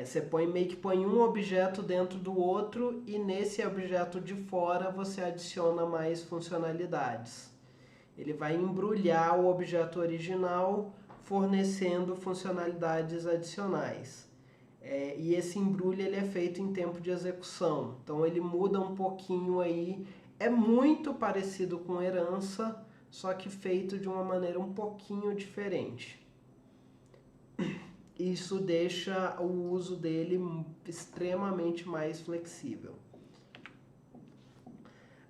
Speaker 1: Você meio que põe um objeto dentro do outro e nesse objeto de fora você adiciona mais funcionalidades. Ele vai embrulhar o objeto original fornecendo funcionalidades adicionais. E esse embrulho ele é feito em tempo de execução, então ele muda um pouquinho aí, é muito parecido com herança, só que feito de uma maneira um pouquinho diferente. Isso deixa o uso dele extremamente mais flexível.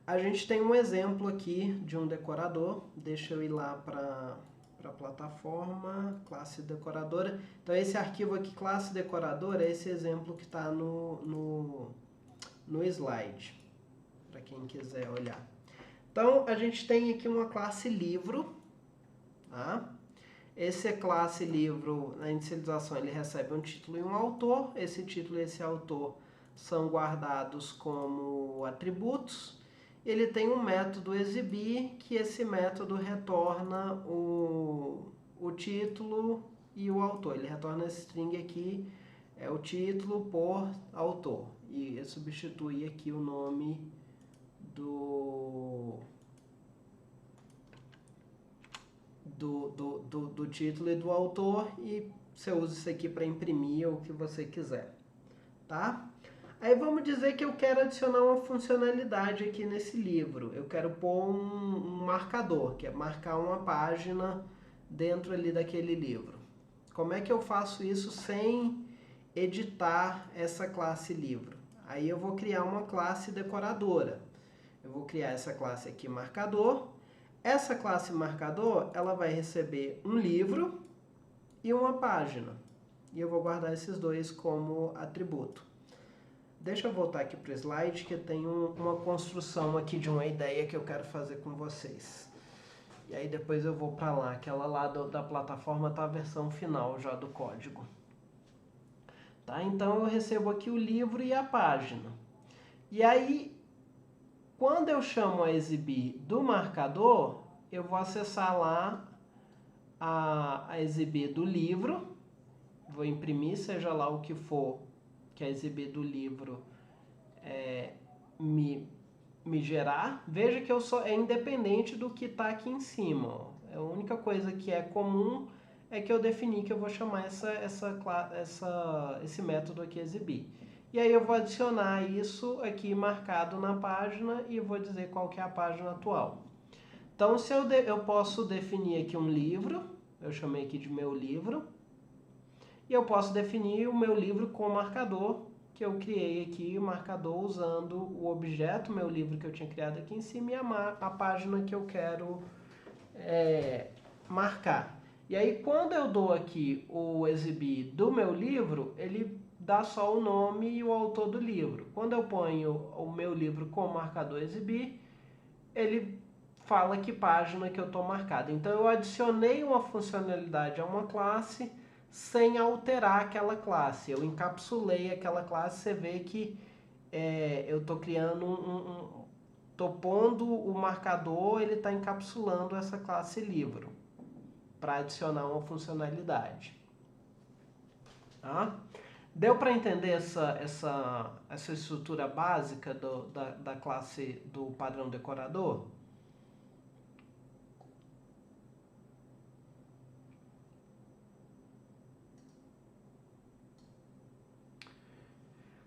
Speaker 1: A gente tem um exemplo aqui de um decorador, deixa eu ir lá para a plataforma, classe decoradora. Então esse arquivo aqui, classe decoradora, é esse exemplo que está no slide, para quem quiser olhar. Então a gente tem aqui uma classe livro, tá? Essa classe livro, na inicialização, ele recebe um título e um autor. Esse título e esse autor são guardados como atributos. Ele tem um método exibir, que esse método retorna o título e o autor. Ele retorna esse string aqui, é o título por autor. E eu substitui aqui o nome do título e do autor, e você usa isso aqui para imprimir o que você quiser, tá? Aí vamos dizer que eu quero adicionar uma funcionalidade aqui nesse livro. Eu quero pôr um marcador, que é marcar uma página dentro ali daquele livro. Como é que eu faço isso sem editar essa classe livro? Aí eu vou criar uma classe decoradora. Eu vou criar essa classe aqui, marcador. Essa classe marcador, ela vai receber um livro e uma página. E eu vou guardar esses dois como atributo. Deixa eu voltar aqui para o slide, que eu tenho uma construção aqui de uma ideia que eu quero fazer com vocês. E aí depois eu vou para lá, aquela lá da plataforma está a versão final já do código. Tá? Então eu recebo aqui o livro e a página. E aí, quando eu chamo a exibir do marcador, eu vou acessar lá a exibir do livro, vou imprimir, seja lá o que for que a exibir do livro me gerar. Veja que é independente do que está aqui em cima. Ó. A única coisa que é comum é que eu defini que eu vou chamar esse método aqui exibir. E aí eu vou adicionar isso aqui marcado na página e vou dizer qual que é a página atual. Então, se eu posso definir aqui um livro, eu chamei aqui de meu livro, e eu posso definir o meu livro com marcador, que eu criei aqui, o marcador usando o objeto, meu livro que eu tinha criado aqui em cima, e a página que eu quero marcar. E aí, quando eu dou aqui o exibir do meu livro, ele dá só o nome e o autor do livro. Quando eu ponho o meu livro com o marcador exibir, ele fala que página que eu estou marcado. Então, eu adicionei uma funcionalidade a uma classe sem alterar aquela classe. Eu encapsulei aquela classe, você vê que eu estou criando estou pondo o marcador, ele está encapsulando essa classe livro para adicionar uma funcionalidade. Tá? Deu para entender essa estrutura básica da classe do padrão decorador?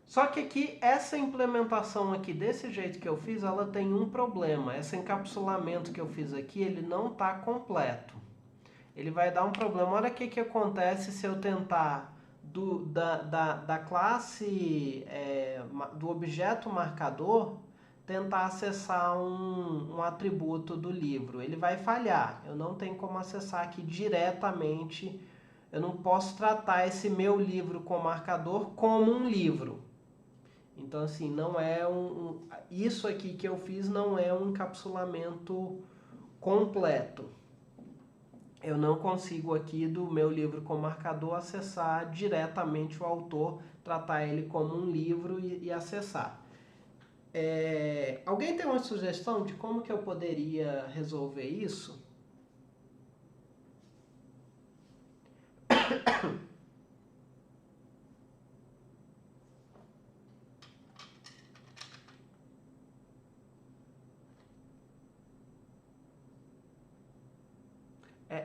Speaker 1: Só que aqui, essa implementação aqui, desse jeito que eu fiz, ela tem um problema. Esse encapsulamento que eu fiz aqui, ele não está completo. Ele vai dar um problema. Olha o que acontece se eu tentar da classe, do objeto marcador, tentar acessar um atributo do livro. Ele vai falhar. Eu não tenho como acessar aqui diretamente. Eu não posso tratar esse meu livro com marcador como um livro. Então, assim, não é isso aqui que eu fiz não é um encapsulamento completo. Eu não consigo aqui do meu livro com marcador acessar diretamente o autor, tratar ele como um livro e acessar. Alguém tem uma sugestão de como que eu poderia resolver isso?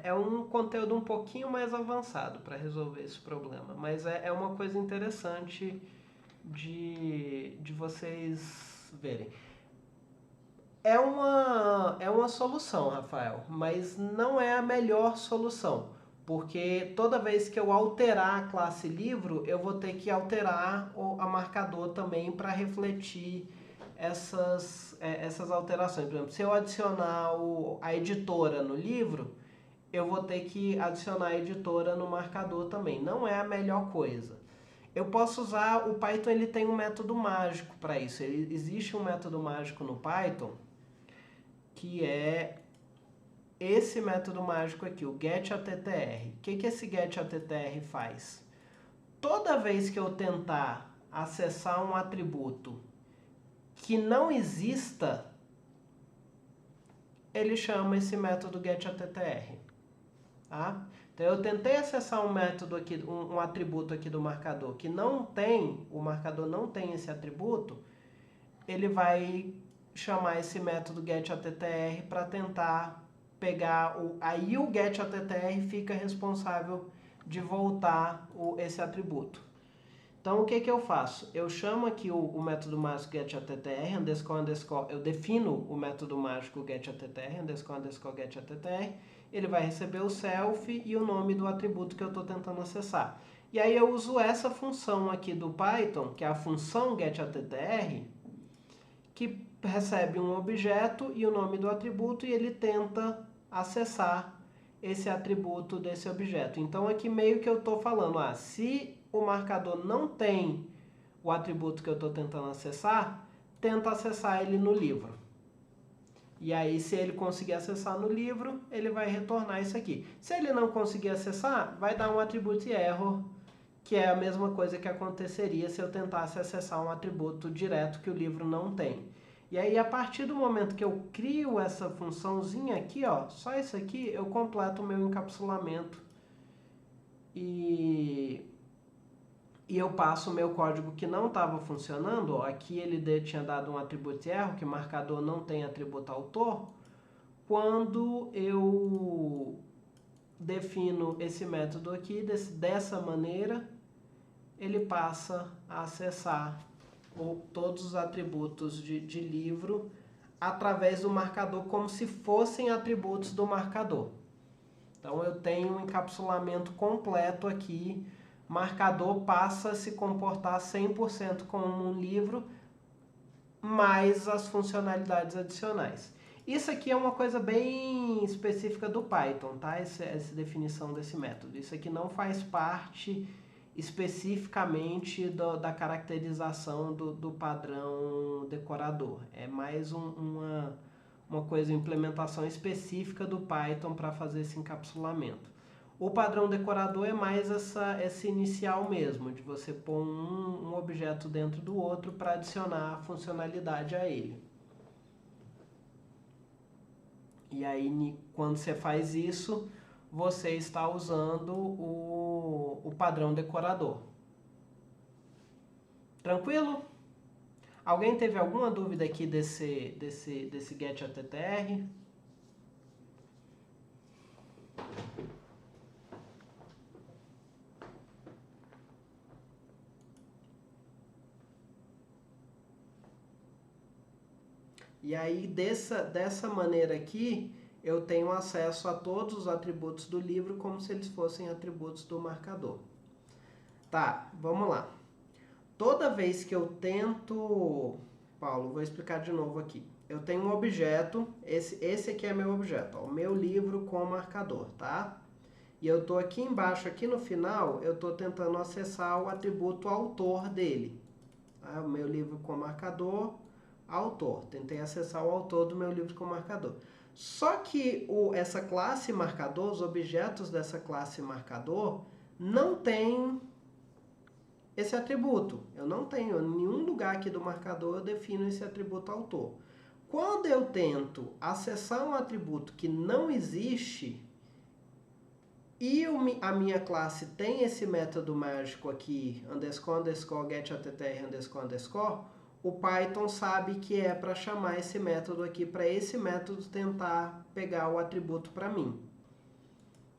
Speaker 1: É um conteúdo um pouquinho mais avançado para resolver esse problema, mas é uma coisa interessante de vocês verem. É uma solução, Rafael, mas não é a melhor solução, porque toda vez que eu alterar a classe livro, eu vou ter que alterar a marcador também para refletir essas alterações. Por exemplo, se eu adicionar a editora no livro, eu vou ter que adicionar a editora no marcador também. Não é a melhor coisa. Eu posso usar, o Python ele tem um método mágico para isso. Existe um método mágico no Python que é esse método mágico aqui, o getAttr. O que esse getAttr faz? Toda vez que eu tentar acessar um atributo que não exista, ele chama esse método getAttr. Tá? Então eu tentei acessar um método aqui, um atributo aqui do marcador que não tem, o marcador não tem esse atributo, ele vai chamar esse método getAttr para tentar pegar aí o getAttr fica responsável de voltar esse atributo. Então o que eu faço? Eu chamo aqui o método mágico getAttr, underscore, eu defino o método mágico getAttr, underscore getAttr, ele vai receber o self e o nome do atributo que eu estou tentando acessar. E aí eu uso essa função aqui do Python, que é a função getAttr, que recebe um objeto e o nome do atributo e ele tenta acessar esse atributo desse objeto. Então aqui meio que eu estou falando, se o marcador não tem o atributo que eu estou tentando acessar, tenta acessar ele no livro. E aí, se ele conseguir acessar no livro, ele vai retornar isso aqui. Se ele não conseguir acessar, vai dar um attribute error que é a mesma coisa que aconteceria se eu tentasse acessar um atributo direto que o livro não tem. E aí, a partir do momento que eu crio essa funçãozinha aqui, ó, só isso aqui, eu completo o meu encapsulamento e eu passo o meu código que não estava funcionando. Ó, aqui ele tinha dado um atributo erro, que marcador não tem atributo autor. Quando eu defino esse método aqui, dessa maneira, ele passa a acessar todos os atributos de livro através do marcador, como se fossem atributos do marcador. Então eu tenho um encapsulamento completo aqui. Marcador passa a se comportar 100% como um livro, mais as funcionalidades adicionais. Isso aqui é uma coisa bem específica do Python, tá? Essa definição desse método. Isso aqui não faz parte especificamente da caracterização do padrão decorador. É mais uma coisa, uma implementação específica do Python para fazer esse encapsulamento. O padrão decorador é mais essa inicial mesmo, de você pôr um objeto dentro do outro para adicionar funcionalidade a ele. E aí, quando você faz isso, você está usando o padrão decorador. Tranquilo? Alguém teve alguma dúvida aqui desse GetAttr? E aí, dessa maneira aqui, eu tenho acesso a todos os atributos do livro como se eles fossem atributos do marcador. Tá, vamos lá. Toda vez que eu tento... Paulo, vou explicar de novo aqui. Eu tenho um objeto, esse aqui é meu objeto, ó, o meu livro com marcador, tá? E eu tô aqui embaixo, aqui no final, eu tô tentando acessar o atributo autor dele. Tá? O meu livro com marcador, autor. Tentei acessar o autor do meu livro com marcador. Só que essa classe marcador, os objetos dessa classe marcador, não tem esse atributo. Eu não tenho, em nenhum lugar aqui do marcador eu defino esse atributo autor. Quando eu tento acessar um atributo que não existe e a minha classe tem esse método mágico aqui, __get_attr__, o Python sabe que é para chamar esse método aqui, para esse método tentar pegar o atributo para mim.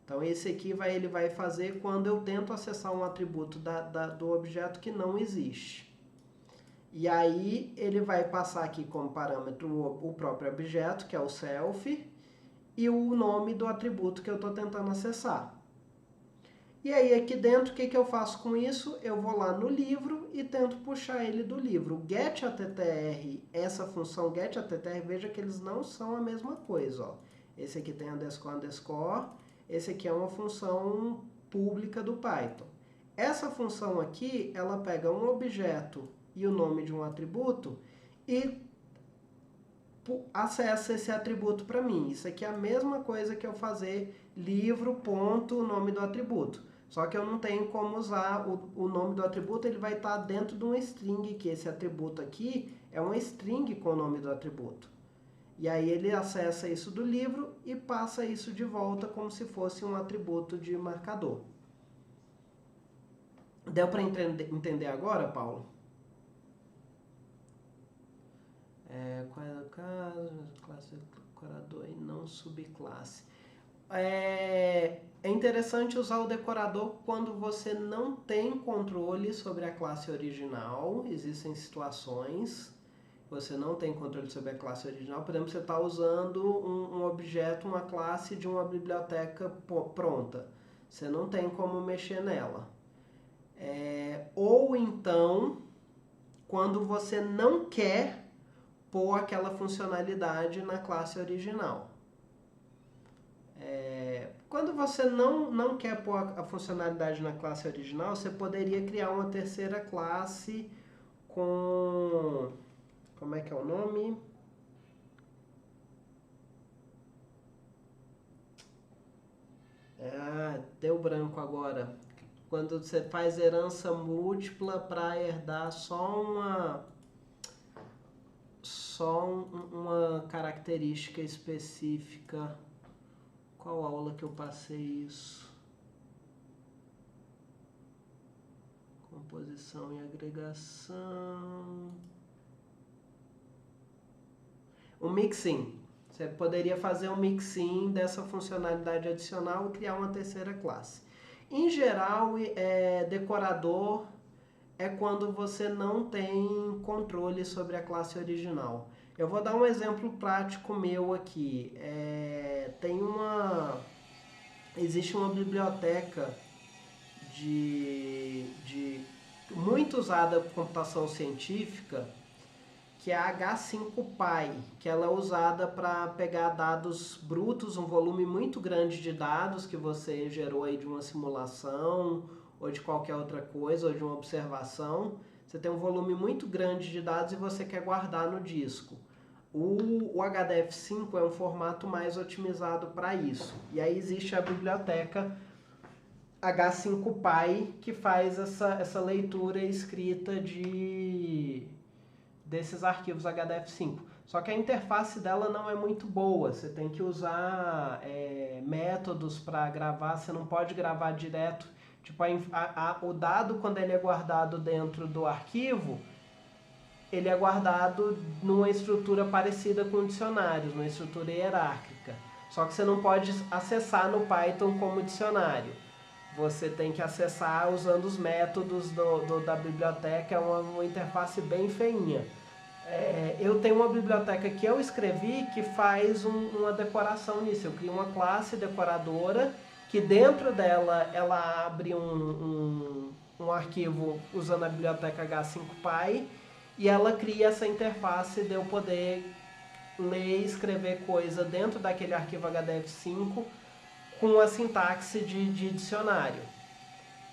Speaker 1: Então, esse aqui ele vai fazer quando eu tento acessar um atributo do objeto que não existe. E aí, ele vai passar aqui como parâmetro o próprio objeto, que é o self, e o nome do atributo que eu estou tentando acessar. E aí, aqui dentro, o que eu faço com isso? Eu vou lá no livro e tento puxar ele do livro. O getAttr, essa função getAttr, veja que eles não são a mesma coisa. Ó. Esse aqui tem __, esse aqui é uma função pública do Python. Essa função aqui, ela pega um objeto e o nome de um atributo e acessa esse atributo para mim. Isso aqui é a mesma coisa que eu fazer livro, ponto, o nome do atributo. Só que eu não tenho como usar o nome do atributo, ele vai estar dentro de uma string, que esse atributo aqui é uma string com o nome do atributo. E aí ele acessa isso do livro e passa isso de volta como se fosse um atributo de marcador. Deu para entender agora, Paulo? Qual é o caso? Classe decorador e não subclasse. É interessante usar o decorador quando você não tem controle sobre a classe original. Existem situações que você não tem controle sobre a classe original. Por exemplo, você está usando um objeto, uma classe de uma biblioteca pronta. Você não tem como mexer nela. Ou então, quando você não quer pôr aquela funcionalidade na classe original. Quando você não quer pôr a funcionalidade na classe original, você poderia criar uma terceira classe com... Como é que é o nome? Deu branco agora. quando você faz herança múltipla para herdar só uma característica específica. Qual aula que eu passei isso? Composição e agregação. O mixin. Você poderia fazer um mixin dessa funcionalidade adicional e criar uma terceira classe. Em geral, decorador é quando você não tem controle sobre a classe original. Eu vou dar um exemplo prático meu aqui. Existe uma biblioteca muito usada por computação científica, que é a H5Py, que ela é usada para pegar dados brutos, um volume muito grande de dados que você gerou aí de uma simulação ou de qualquer outra coisa, ou de uma observação. Você tem um volume muito grande de dados e você quer guardar no disco. O HDF5 é um formato mais otimizado para isso. E aí existe a biblioteca H5Py que faz essa leitura escrita desses arquivos HDF5. Só que a interface dela não é muito boa. Você tem que usar métodos para gravar. Você não pode gravar direto. Tipo, o dado, quando ele é guardado dentro do arquivo, ele é guardado numa estrutura parecida com dicionários, numa estrutura hierárquica. Só que você não pode acessar no Python como dicionário. Você tem que acessar usando os métodos da biblioteca, é uma interface bem feinha. Eu tenho uma biblioteca que eu escrevi que faz uma decoração nisso. Eu crio uma classe decoradora que dentro dela ela abre um arquivo usando a biblioteca H5Py e ela cria essa interface de eu poder ler e escrever coisa dentro daquele arquivo HDF5 com a sintaxe de dicionário.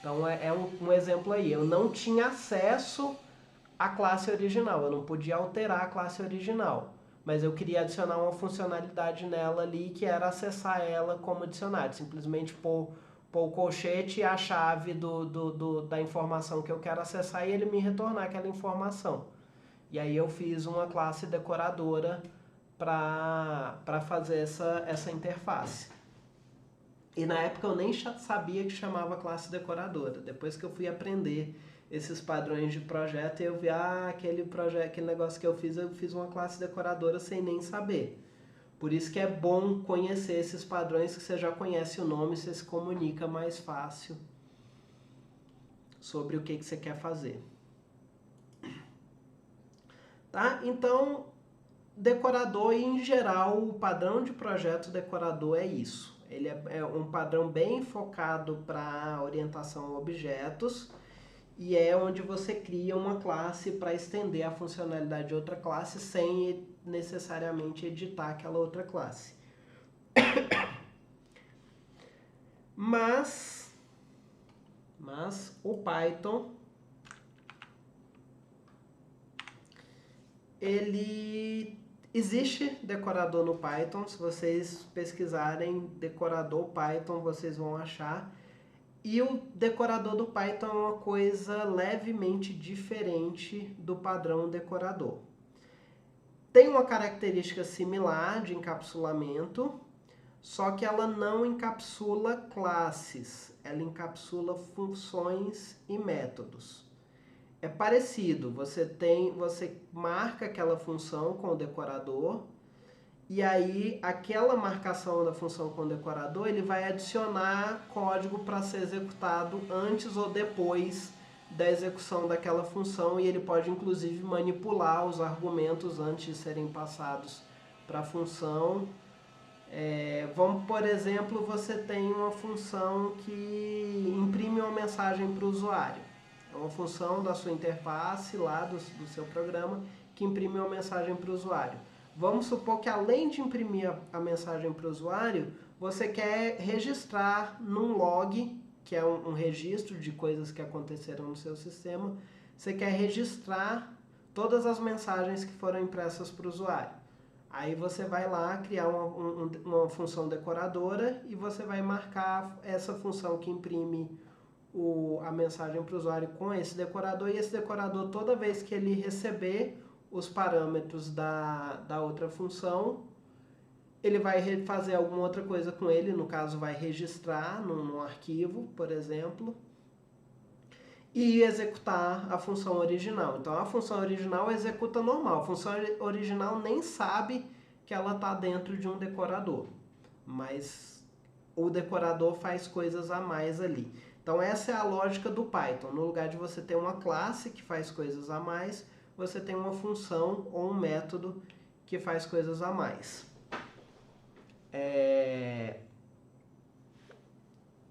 Speaker 1: Então é um exemplo aí. Eu não tinha acesso à classe original, eu não podia alterar a classe original, mas eu queria adicionar uma funcionalidade nela ali que era acessar ela como dicionário, simplesmente pôr o colchete e a chave da informação que eu quero acessar e ele me retornar aquela informação. E aí eu fiz uma classe decoradora para fazer essa interface. E na época eu nem sabia que chamava classe decoradora. Depois que eu fui aprender esses padrões de projeto, eu vi, aquele negócio que eu fiz uma classe decoradora sem nem saber. Por isso que é bom conhecer esses padrões, que você já conhece o nome, você se comunica mais fácil sobre o que você quer fazer. Tá? Então, decorador, em geral, o padrão de projeto decorador é isso. Ele é um padrão bem focado para orientação a objetos e é onde você cria uma classe para estender a funcionalidade de outra classe sem necessariamente editar aquela outra classe. Mas o Python, existe decorador no Python. Se vocês pesquisarem decorador Python, vocês vão achar. E o decorador do Python é uma coisa levemente diferente do padrão decorador. Tem uma característica similar de encapsulamento, só que ela não encapsula classes, ela encapsula funções e métodos. É parecido, você marca aquela função com o decorador e aí aquela marcação da função com o decorador ele vai adicionar código para ser executado antes ou depois da execução daquela função e ele pode inclusive manipular os argumentos antes de serem passados para a função. Por exemplo, você tem uma função que imprime uma mensagem para o usuário. É uma função da sua interface lá do seu programa que imprime uma mensagem para o usuário. Vamos supor que além de imprimir a mensagem para o usuário, você quer registrar num log, que é um registro de coisas que aconteceram no seu sistema, você quer registrar todas as mensagens que foram impressas para o usuário. Aí você vai lá criar uma função decoradora e você vai marcar essa função que imprime a mensagem para o usuário com esse decorador, e esse decorador, toda vez que ele receber os parâmetros da outra função, ele vai fazer alguma outra coisa com ele, no caso vai registrar num arquivo, por exemplo, e executar a função original. Então a função original executa normal, a função original nem sabe que ela está dentro de um decorador, mas o decorador faz coisas a mais ali. Então essa é a lógica do Python. No lugar de você ter uma classe que faz coisas a mais, você tem uma função ou um método que faz coisas a mais.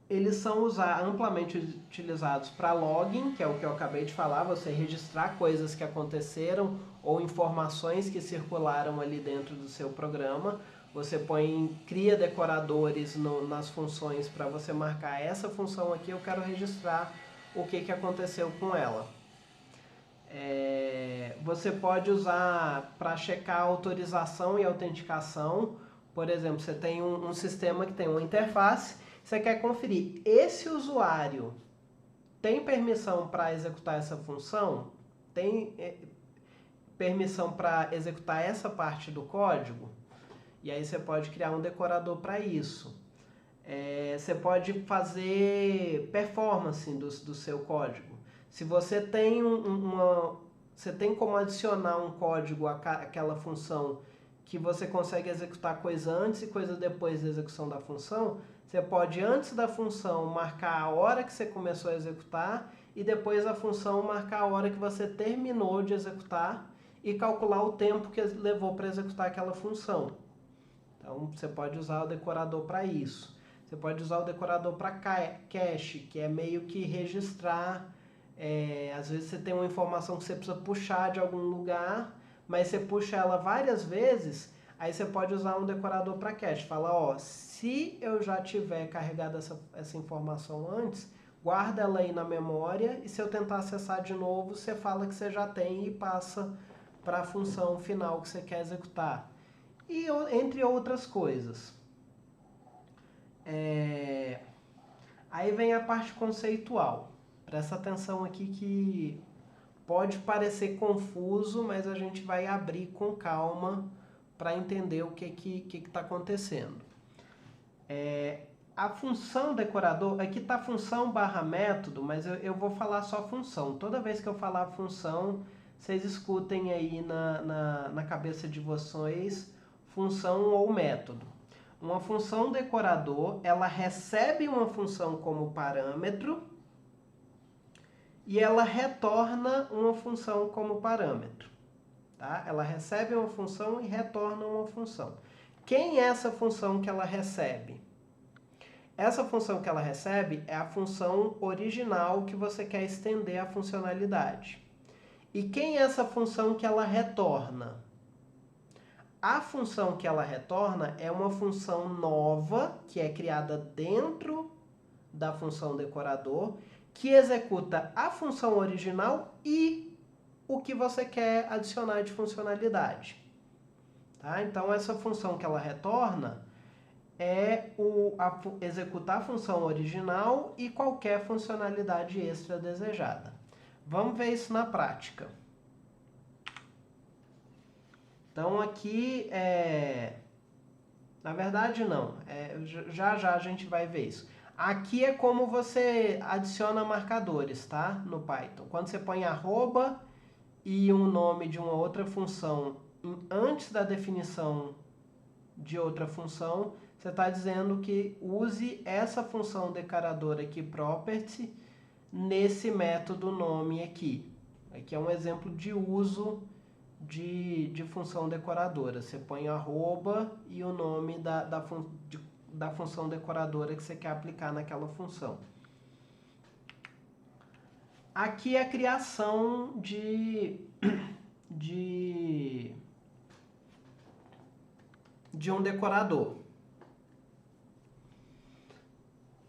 Speaker 1: Eles são amplamente utilizados para login, que é o que eu acabei de falar, você registrar coisas que aconteceram ou informações que circularam ali dentro do seu programa. Você cria decoradores nas funções para você marcar essa função aqui, eu quero registrar o que aconteceu com ela. Você pode usar para checar autorização e autenticação. Por exemplo, você tem um sistema que tem uma interface, você quer conferir, esse usuário tem permissão para executar essa função? Tem permissão para executar essa parte do código? E aí você pode criar um decorador para isso. Você pode fazer performance do seu código. Se você tem você tem como adicionar um código àquela função que você consegue executar coisa antes e coisa depois da execução da função, você pode antes da função marcar a hora que você começou a executar e depois da função marcar a hora que você terminou de executar e calcular o tempo que levou para executar aquela função. Então você pode usar o decorador para isso. Você pode usar o decorador para cache, que é meio que registrar. Às vezes você tem uma informação que você precisa puxar de algum lugar, mas você puxa ela várias vezes, aí você pode usar um decorador para cache. Fala, ó, se eu já tiver carregado essa informação antes, guarda ela aí na memória e se eu tentar acessar de novo, você fala que você já tem e passa para a função final que você quer executar. E entre outras coisas. Aí vem a parte conceitual. Presta atenção aqui que pode parecer confuso, mas a gente vai abrir com calma para entender o que está acontecendo. A função decorador, aqui está função barra método, mas eu vou falar só função. Toda vez que eu falar função, vocês escutem aí na cabeça de vocês função ou método. Uma função decorador, ela recebe uma função como parâmetro e ela retorna uma função como parâmetro. Tá? Ela recebe uma função e retorna uma função. Quem é essa função que ela recebe? Essa função que ela recebe é a função original que você quer estender a funcionalidade. E quem é essa função que ela retorna? A função que ela retorna é uma função nova, que é criada dentro da função decorador, que executa a função original e o que você quer adicionar de funcionalidade. Tá? Então, essa função que ela retorna é executar a função original e qualquer funcionalidade extra desejada. Vamos ver isso na prática. Então aqui, na verdade não, já a gente vai ver isso. Aqui é como você adiciona marcadores, tá? No Python. Quando você põe arroba e um nome de uma outra função antes da definição de outra função, você está dizendo que use essa função declaradora aqui, property, nesse método nome aqui. Aqui é um exemplo de uso de função decoradora. Você põe arroba e o nome da função decoradora que você quer aplicar naquela função. Aqui é a criação de um decorador.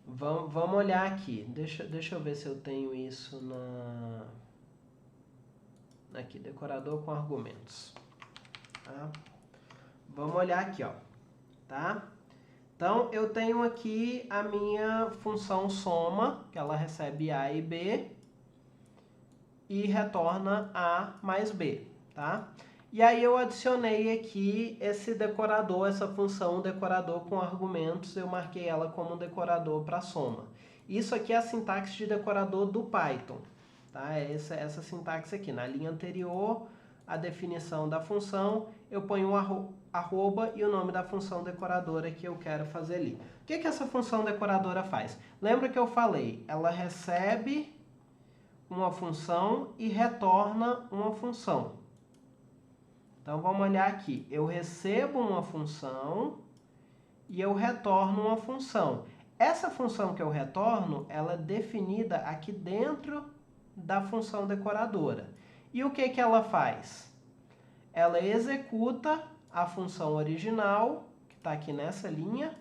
Speaker 1: Vamos olhar aqui. Deixa eu ver se eu tenho isso aqui, decorador com argumentos. Tá? Vamos olhar aqui, ó. Tá? Então, eu tenho aqui a minha função soma, que ela recebe A e B, e retorna A mais B, tá? E aí eu adicionei aqui esse decorador, essa função decorador com argumentos, eu marquei ela como decorador para soma. Isso aqui é a sintaxe de decorador do Python, tá? É essa sintaxe aqui. Na linha anterior, a definição da função, eu ponho um arroba e o nome da função decoradora que eu quero fazer ali. O que essa função decoradora faz? Lembra que eu falei? Ela recebe uma função e retorna uma função. Então, vamos olhar aqui. Eu recebo uma função e eu retorno uma função. Essa função que eu retorno, ela é definida aqui dentro da função decoradora. E o que ela faz? Ela executa a função original, que está aqui nessa linha.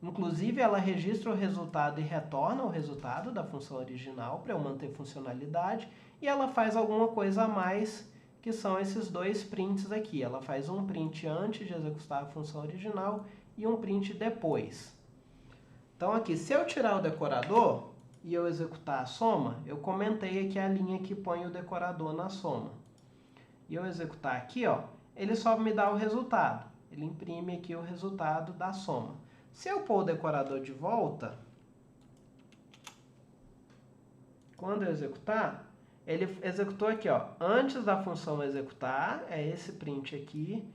Speaker 1: Inclusive, ela registra o resultado e retorna o resultado da função original para eu manter funcionalidade. E ela faz alguma coisa a mais, que são esses dois prints aqui. Ela faz um print antes de executar a função original e um print depois. Então aqui, se eu tirar o decorador e eu executar a soma, eu comentei aqui a linha que põe o decorador na soma. E eu executar aqui, ó, ele só me dá o resultado. Ele imprime aqui o resultado da soma. Se eu pôr o decorador de volta, quando eu executar, ele executou aqui, ó, antes da função executar, é esse print aqui.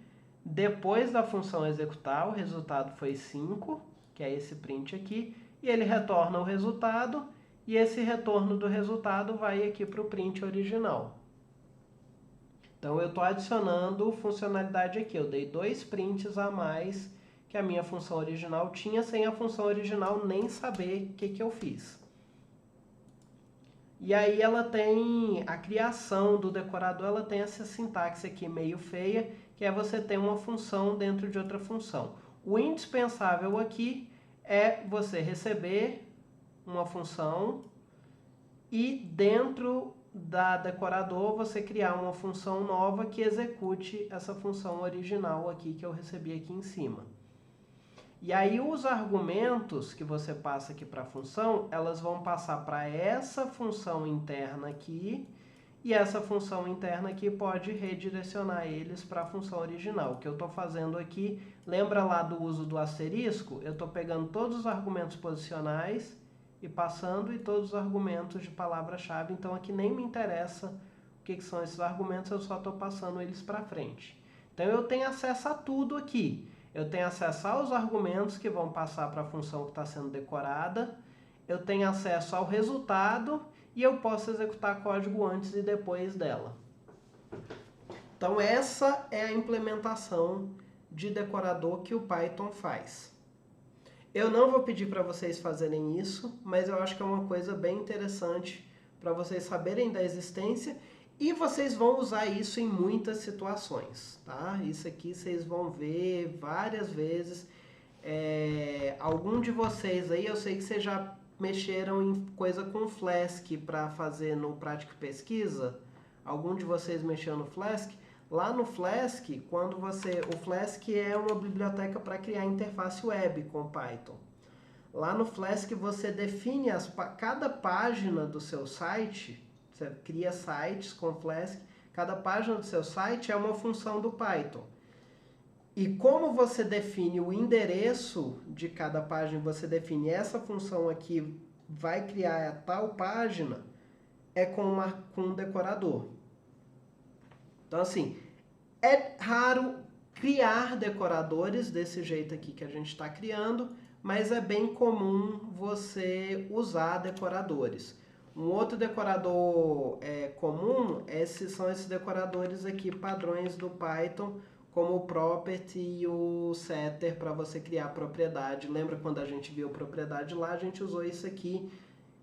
Speaker 1: Depois da função executar, o resultado foi 5, que é esse print aqui. E ele retorna o resultado, e esse retorno do resultado vai aqui para o print original. Então, eu estou adicionando funcionalidade aqui. Eu dei 2 prints a mais que a minha função original tinha, sem a função original nem saber o que eu fiz. E aí ela tem a criação do decorador, ela tem essa sintaxe aqui meio feia, que é você ter uma função dentro de outra função. O indispensável aqui é você receber uma função e dentro da decorador você criar uma função nova que execute essa função original aqui que eu recebi aqui em cima. E aí os argumentos que você passa aqui para a função, elas vão passar para essa função interna aqui, e essa função interna aqui pode redirecionar eles para a função original. O que eu estou fazendo aqui, lembra lá do uso do asterisco? Eu estou pegando todos os argumentos posicionais e passando, e todos os argumentos de palavra-chave, então aqui nem me interessa o que são esses argumentos, eu só estou passando eles para frente. Então eu tenho acesso a tudo aqui. Eu tenho acesso aos argumentos que vão passar para a função que está sendo decorada, eu tenho acesso ao resultado e eu posso executar código antes e depois dela. Então essa é a implementação de decorador que o Python faz. Eu não vou pedir para vocês fazerem isso, mas eu acho que é uma coisa bem interessante para vocês saberem da existência. E vocês vão usar isso em muitas situações, tá? Isso aqui vocês vão ver várias vezes. Algum de vocês aí, eu sei que vocês já mexeram em coisa com Flask para fazer no Prática e Pesquisa. Algum de vocês mexeu no Flask? Lá no Flask, o Flask é uma biblioteca para criar interface web com Python. Lá no Flask você define cada página do seu site. Você cria sites com Flask. Cada página do seu site é uma função do Python. E como você define o endereço de cada página, você define essa função aqui, vai criar a tal página, é com um decorador. Então, assim, é raro criar decoradores desse jeito aqui que a gente está criando, mas é bem comum você usar decoradores. Um outro decorador comum são esses decoradores aqui, padrões do Python, como o property e o setter para você criar propriedade. Lembra quando a gente viu propriedade lá, a gente usou isso aqui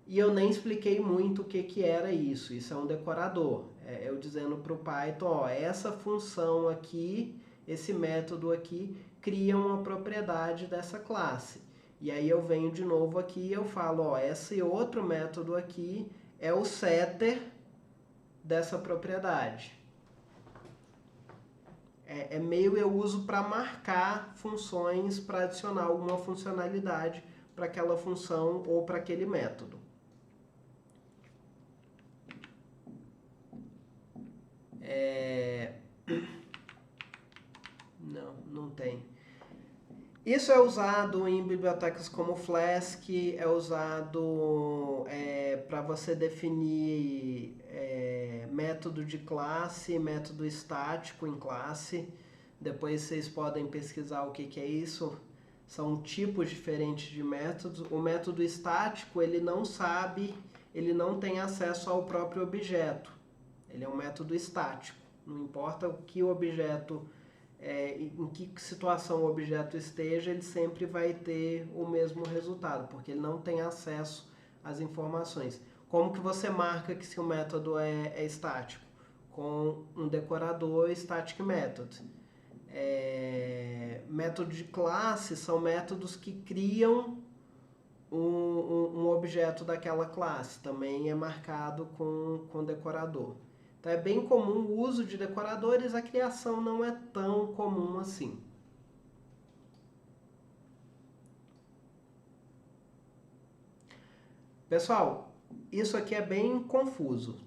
Speaker 1: e eu nem expliquei muito o que era isso. Isso é um decorador. Eu dizendo para o Python, ó, essa função aqui, esse método aqui, cria uma propriedade dessa classe. E aí eu venho de novo aqui e eu falo, ó, esse outro método aqui é o setter dessa propriedade. É meio eu uso para marcar funções, para adicionar alguma funcionalidade para aquela função ou para aquele método. Não tem. Isso é usado em bibliotecas como Flask, é usado para você definir método de classe, método estático em classe. Depois vocês podem pesquisar o que é isso. São tipos diferentes de métodos. O método estático, ele não sabe, ele não tem acesso ao próprio objeto. Ele é um método estático. Não importa o que o objeto em que situação o objeto esteja, ele sempre vai ter o mesmo resultado, porque ele não tem acesso às informações. Como que você marca que se o método é estático? Com um decorador static method. Método de classe são métodos que criam um objeto daquela classe, também é marcado com decorador. Então é bem comum o uso de decoradores, a criação não é tão comum assim. Pessoal, isso aqui é bem confuso.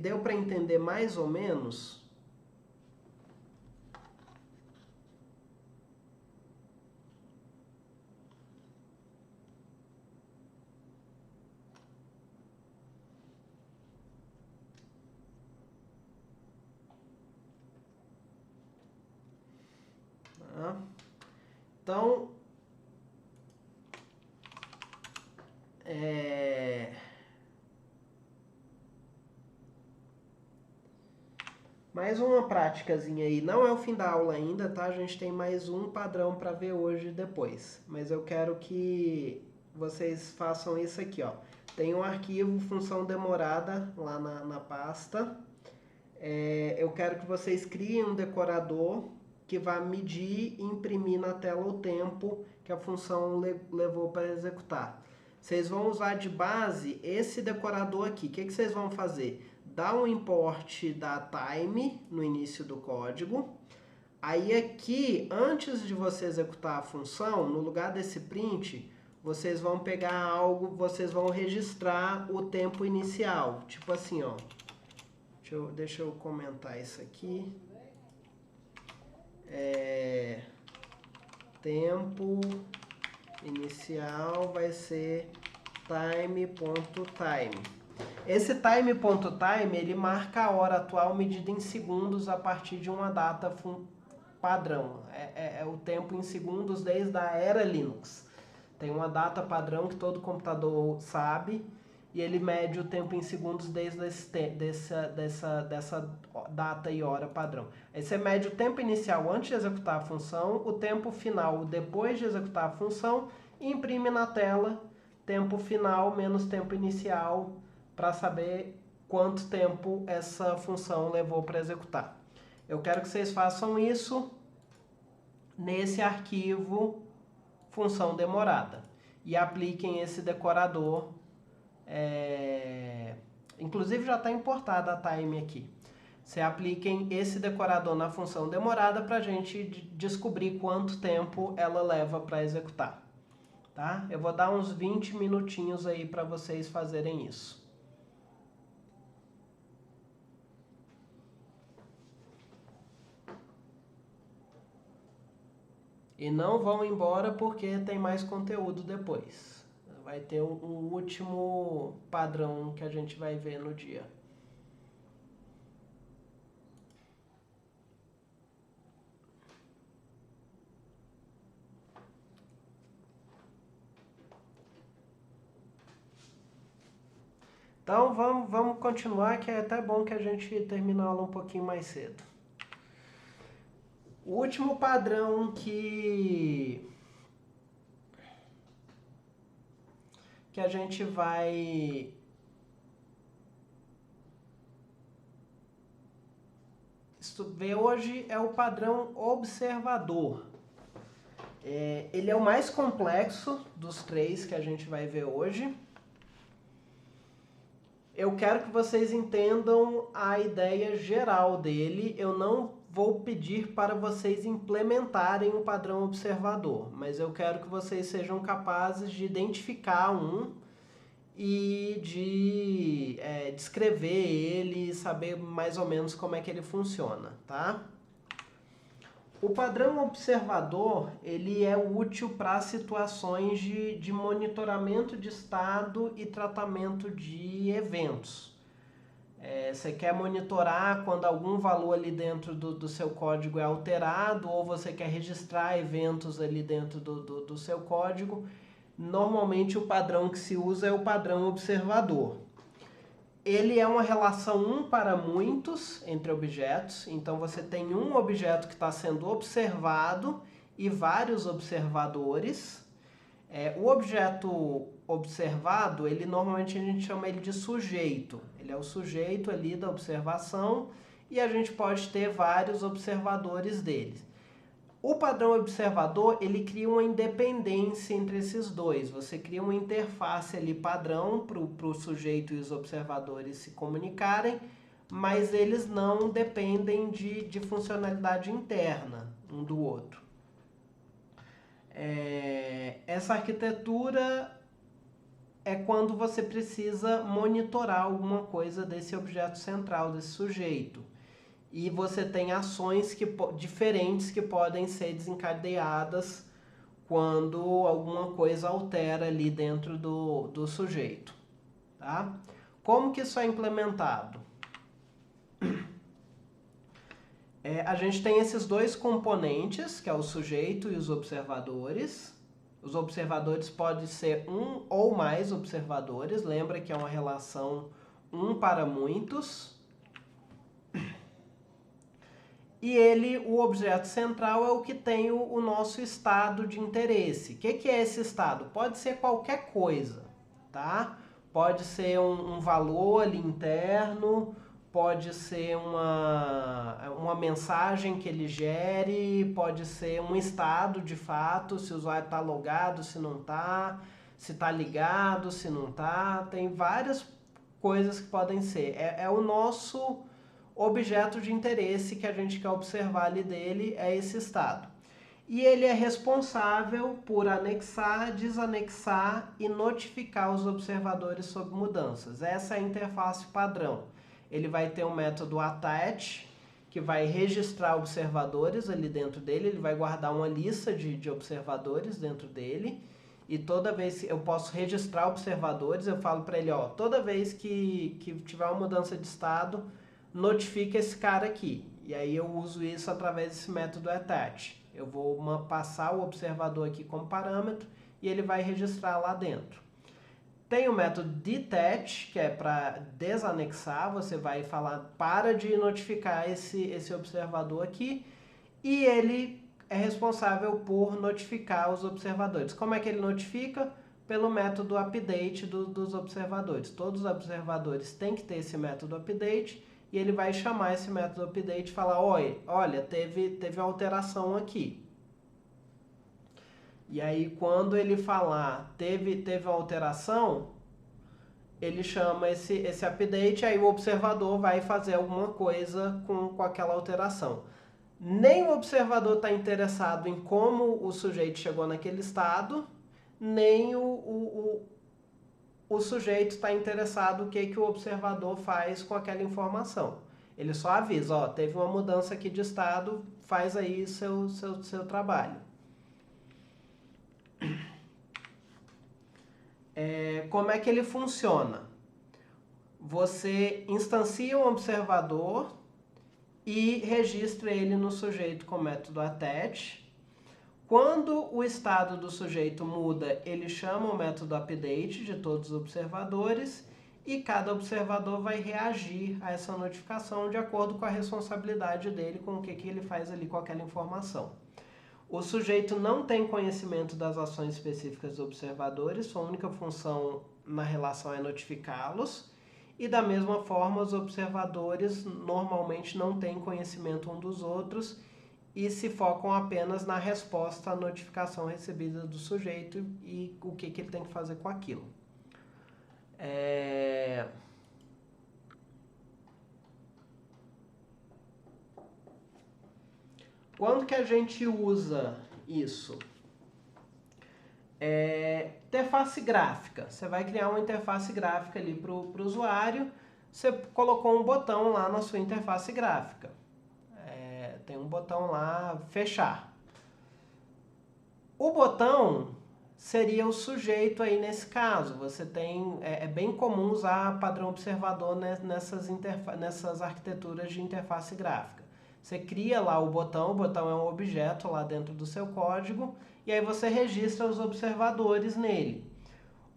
Speaker 1: Deu para entender mais ou menos? Então, mais uma práticazinha aí. Não é o fim da aula ainda, tá? A gente tem mais um padrão para ver hoje e depois. Mas eu quero que vocês façam isso aqui, ó. Tem um arquivo função demorada lá na pasta. Eu quero que vocês criem um decorador que vai medir e imprimir na tela o tempo que a função levou para executar. Vocês vão usar de base esse decorador aqui. O que vocês vão fazer? Dá um import da time no início do código. Aí aqui, antes de você executar a função, no lugar desse print, vocês vão pegar algo, vocês vão registrar o tempo inicial. Tipo assim, ó. Deixa eu comentar isso aqui. Tempo inicial vai ser time.time. Esse time.time, ele marca a hora atual medida em segundos a partir de uma data padrão. É o tempo em segundos desde a era Linux. Tem uma data padrão que todo computador sabe e ele mede o tempo em segundos desde dessa data e hora padrão. Aí você mede o tempo inicial antes de executar a função, o tempo final depois de executar a função e imprime na tela tempo final menos tempo inicial para saber quanto tempo essa função levou para executar. Eu quero que vocês façam isso nesse arquivo função demorada e apliquem esse decorador. Inclusive já está importada a time aqui. Você apliquem esse decorador na função demorada para a gente descobrir quanto tempo ela leva para executar. Tá? Eu vou dar uns 20 minutinhos aí para vocês fazerem isso. E não vão embora porque tem mais conteúdo depois. Vai ter um último padrão que a gente vai ver no dia. Então vamos continuar, que é até bom que a gente termine a aula um pouquinho mais cedo. O último padrão que a gente vai ver hoje é o padrão observador. Ele é o mais complexo dos três que a gente vai ver hoje. Eu quero que vocês entendam a ideia geral dele. Eu não vou pedir para vocês implementarem um padrão observador, mas eu quero que vocês sejam capazes de identificar um e de descrever ele e saber mais ou menos como é que ele funciona, tá? O padrão observador, ele é útil para situações de monitoramento de estado e tratamento de eventos. Você quer monitorar quando algum valor ali dentro do seu código é alterado, ou você quer registrar eventos ali dentro do seu código. Normalmente o padrão que se usa é o padrão observador. Ele é uma relação um para muitos entre objetos, então você tem um objeto que está sendo observado e vários observadores. O objeto observado, ele normalmente a gente chama ele de sujeito. Ele é o sujeito ali da observação e a gente pode ter vários observadores dele. O padrão observador, ele cria uma independência entre esses dois. Você cria uma interface ali padrão para o sujeito e os observadores se comunicarem, mas eles não dependem de funcionalidade interna um do outro. Essa arquitetura é quando você precisa monitorar alguma coisa desse objeto central, desse sujeito. E você tem ações diferentes que podem ser desencadeadas quando alguma coisa altera ali dentro do sujeito. Tá? Como que isso é implementado? A gente tem esses dois componentes, que é o sujeito e os observadores. Os observadores podem ser um ou mais observadores. Lembra que é uma relação um para muitos. E o objeto central é o que tem o nosso estado de interesse. O que é esse estado? Pode ser qualquer coisa, tá? Pode ser um valor ali interno, pode ser uma mensagem que ele gere, pode ser um estado de fato, se o usuário está logado, se não está, se está ligado, se não está. Tem várias coisas que podem ser. É o nosso objeto de interesse que a gente quer observar ali dele, é esse estado. E ele é responsável por anexar, desanexar e notificar os observadores sobre mudanças. Essa é a interface padrão. Ele vai ter um método attach, que vai registrar observadores ali dentro dele, ele vai guardar uma lista de observadores dentro dele, e toda vez que eu posso registrar observadores, eu falo para ele, ó, toda vez que tiver uma mudança de estado, notifica esse cara aqui. E aí eu uso isso através desse método attach. Eu vou passar o observador aqui como parâmetro e ele vai registrar lá dentro. Tem o método detach, que é para desanexar. Você vai falar, para de notificar esse observador aqui. E ele é responsável por notificar os observadores. Como é que ele notifica? Pelo método update dos observadores. Todos os observadores têm que ter esse método update. E ele vai chamar esse método update e falar, olha, teve uma alteração aqui. E aí quando ele falar teve uma alteração, ele chama esse update, aí o observador vai fazer alguma coisa com aquela alteração. Nem o observador está interessado em como o sujeito chegou naquele estado, nem o sujeito está interessado no que o observador faz com aquela informação. Ele só avisa, ó, teve uma mudança aqui de estado, faz aí seu trabalho. Como é que ele funciona? Você instancia um observador e registra ele no sujeito com o método attach. Quando o estado do sujeito muda, ele chama o método update de todos os observadores e cada observador vai reagir a essa notificação de acordo com a responsabilidade dele, com o que ele faz ali com aquela informação. O sujeito não tem conhecimento das ações específicas dos observadores, sua única função na relação é notificá-los, e da mesma forma os observadores normalmente não têm conhecimento um dos outros e se focam apenas na resposta à notificação recebida do sujeito e o que ele tem que fazer com aquilo. Quando que a gente usa isso? Interface gráfica. Você vai criar uma interface gráfica ali para o usuário. Você colocou um botão lá na sua interface gráfica. Tem um botão lá, fechar. O botão seria o sujeito aí nesse caso. Você tem, é bem comum usar padrão observador nessas arquiteturas de interface gráfica. Você cria lá o botão é um objeto lá dentro do seu código, e aí você registra os observadores nele.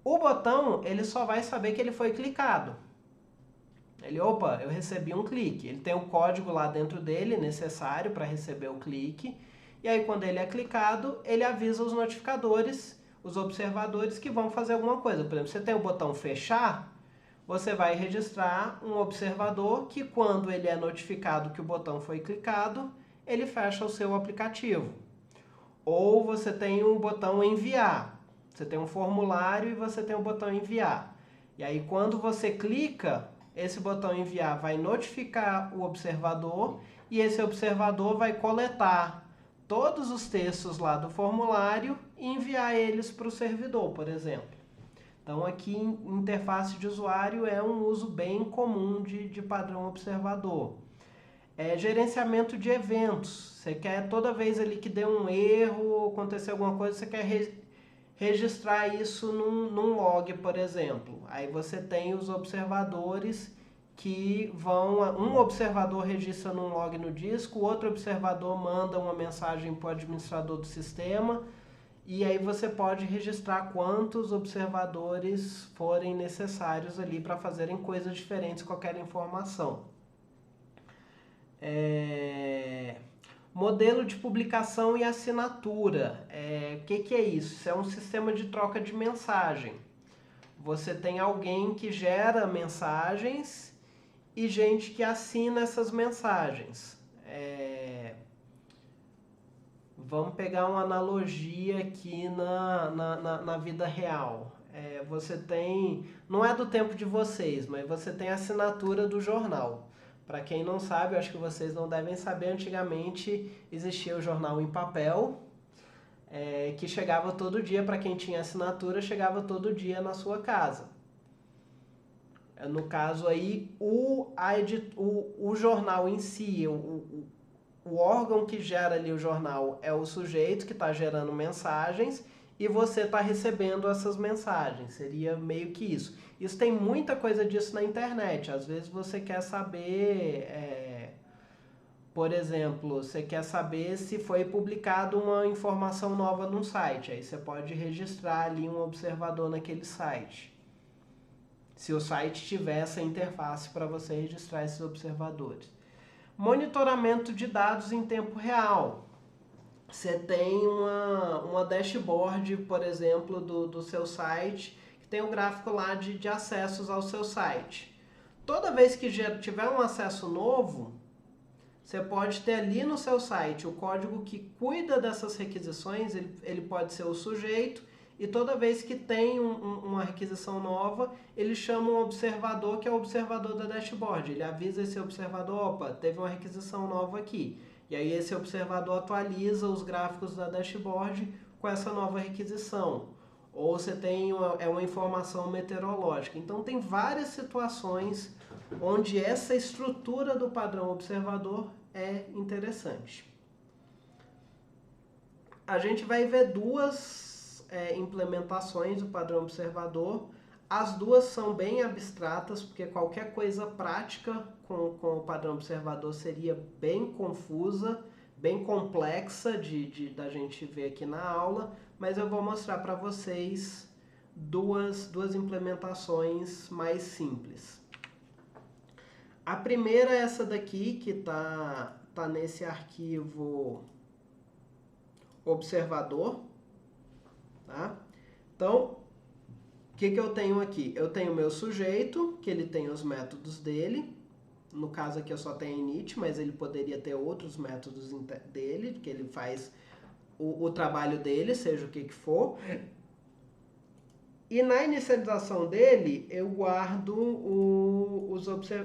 Speaker 1: O botão, ele só vai saber que ele foi clicado. Opa, eu recebi um clique. Ele tem o código lá dentro dele necessário para receber o clique. E aí quando ele é clicado, ele avisa os notificadores, os observadores que vão fazer alguma coisa. Por exemplo, você tem o botão fechar, você vai registrar um observador que quando ele é notificado que o botão foi clicado, ele fecha o seu aplicativo. Ou você tem o botão enviar. Você tem um formulário e você tem o botão enviar. E aí quando você clica, esse botão enviar vai notificar o observador e esse observador vai coletar todos os textos lá do formulário e enviar eles para o servidor, por exemplo. Então aqui interface de usuário é um uso bem comum de padrão observador. Gerenciamento de eventos. Você quer toda vez ali que dê um erro, acontecer alguma coisa, você quer registrar isso num log, por exemplo. Aí você tem os observadores que vão... Um observador registra num log no disco, o outro observador manda uma mensagem para o administrador do sistema, e aí você pode registrar quantos observadores forem necessários ali para fazerem coisas diferentes com aquela informação. Modelo de publicação e assinatura. O que é isso? Isso é um sistema de troca de mensagem. Você tem alguém que gera mensagens e gente que assina essas mensagens. Vamos pegar uma analogia aqui na vida real. Você tem, não é do tempo de vocês, mas você tem a assinatura do jornal. Para quem não sabe, eu acho que vocês não devem saber, antigamente existia o jornal em papel, que chegava todo dia, para quem tinha assinatura, chegava todo dia na sua casa. No caso aí, o jornal em si, o órgão que gera ali o jornal é o sujeito que está gerando mensagens e você está recebendo essas mensagens. Seria meio que isso. Isso tem muita coisa disso na internet. Às vezes você quer saber, por exemplo, você quer saber se foi publicada uma informação nova num site. Aí você pode registrar ali um observador naquele site. Se o site tiver essa interface para você registrar esses observadores. Monitoramento de dados em tempo real. Você tem uma dashboard, por exemplo, do seu site, que tem um gráfico lá de acessos ao seu site. Toda vez que tiver um acesso novo, você pode ter ali no seu site o código que cuida dessas requisições, ele pode ser o sujeito, e toda vez que tem uma requisição nova, ele chama um observador que é o observador da dashboard. Ele avisa esse observador, opa, teve uma requisição nova aqui. E aí esse observador atualiza os gráficos da dashboard com essa nova requisição. Ou você tem uma informação meteorológica. Então tem várias situações onde essa estrutura do padrão observador é interessante. A gente vai ver duas implementações do padrão observador. As duas são bem abstratas, porque qualquer coisa prática com o padrão observador seria bem confusa, bem complexa da gente ver aqui na aula, mas eu vou mostrar para vocês duas implementações mais simples. A primeira é essa daqui, que tá nesse arquivo observador. Tá? Então, o que eu tenho aqui? Eu tenho o meu sujeito, que ele tem os métodos dele. No caso aqui eu só tenho init, mas ele poderia ter outros métodos dele, que ele faz o trabalho dele, seja o que for. E na inicialização dele, eu guardo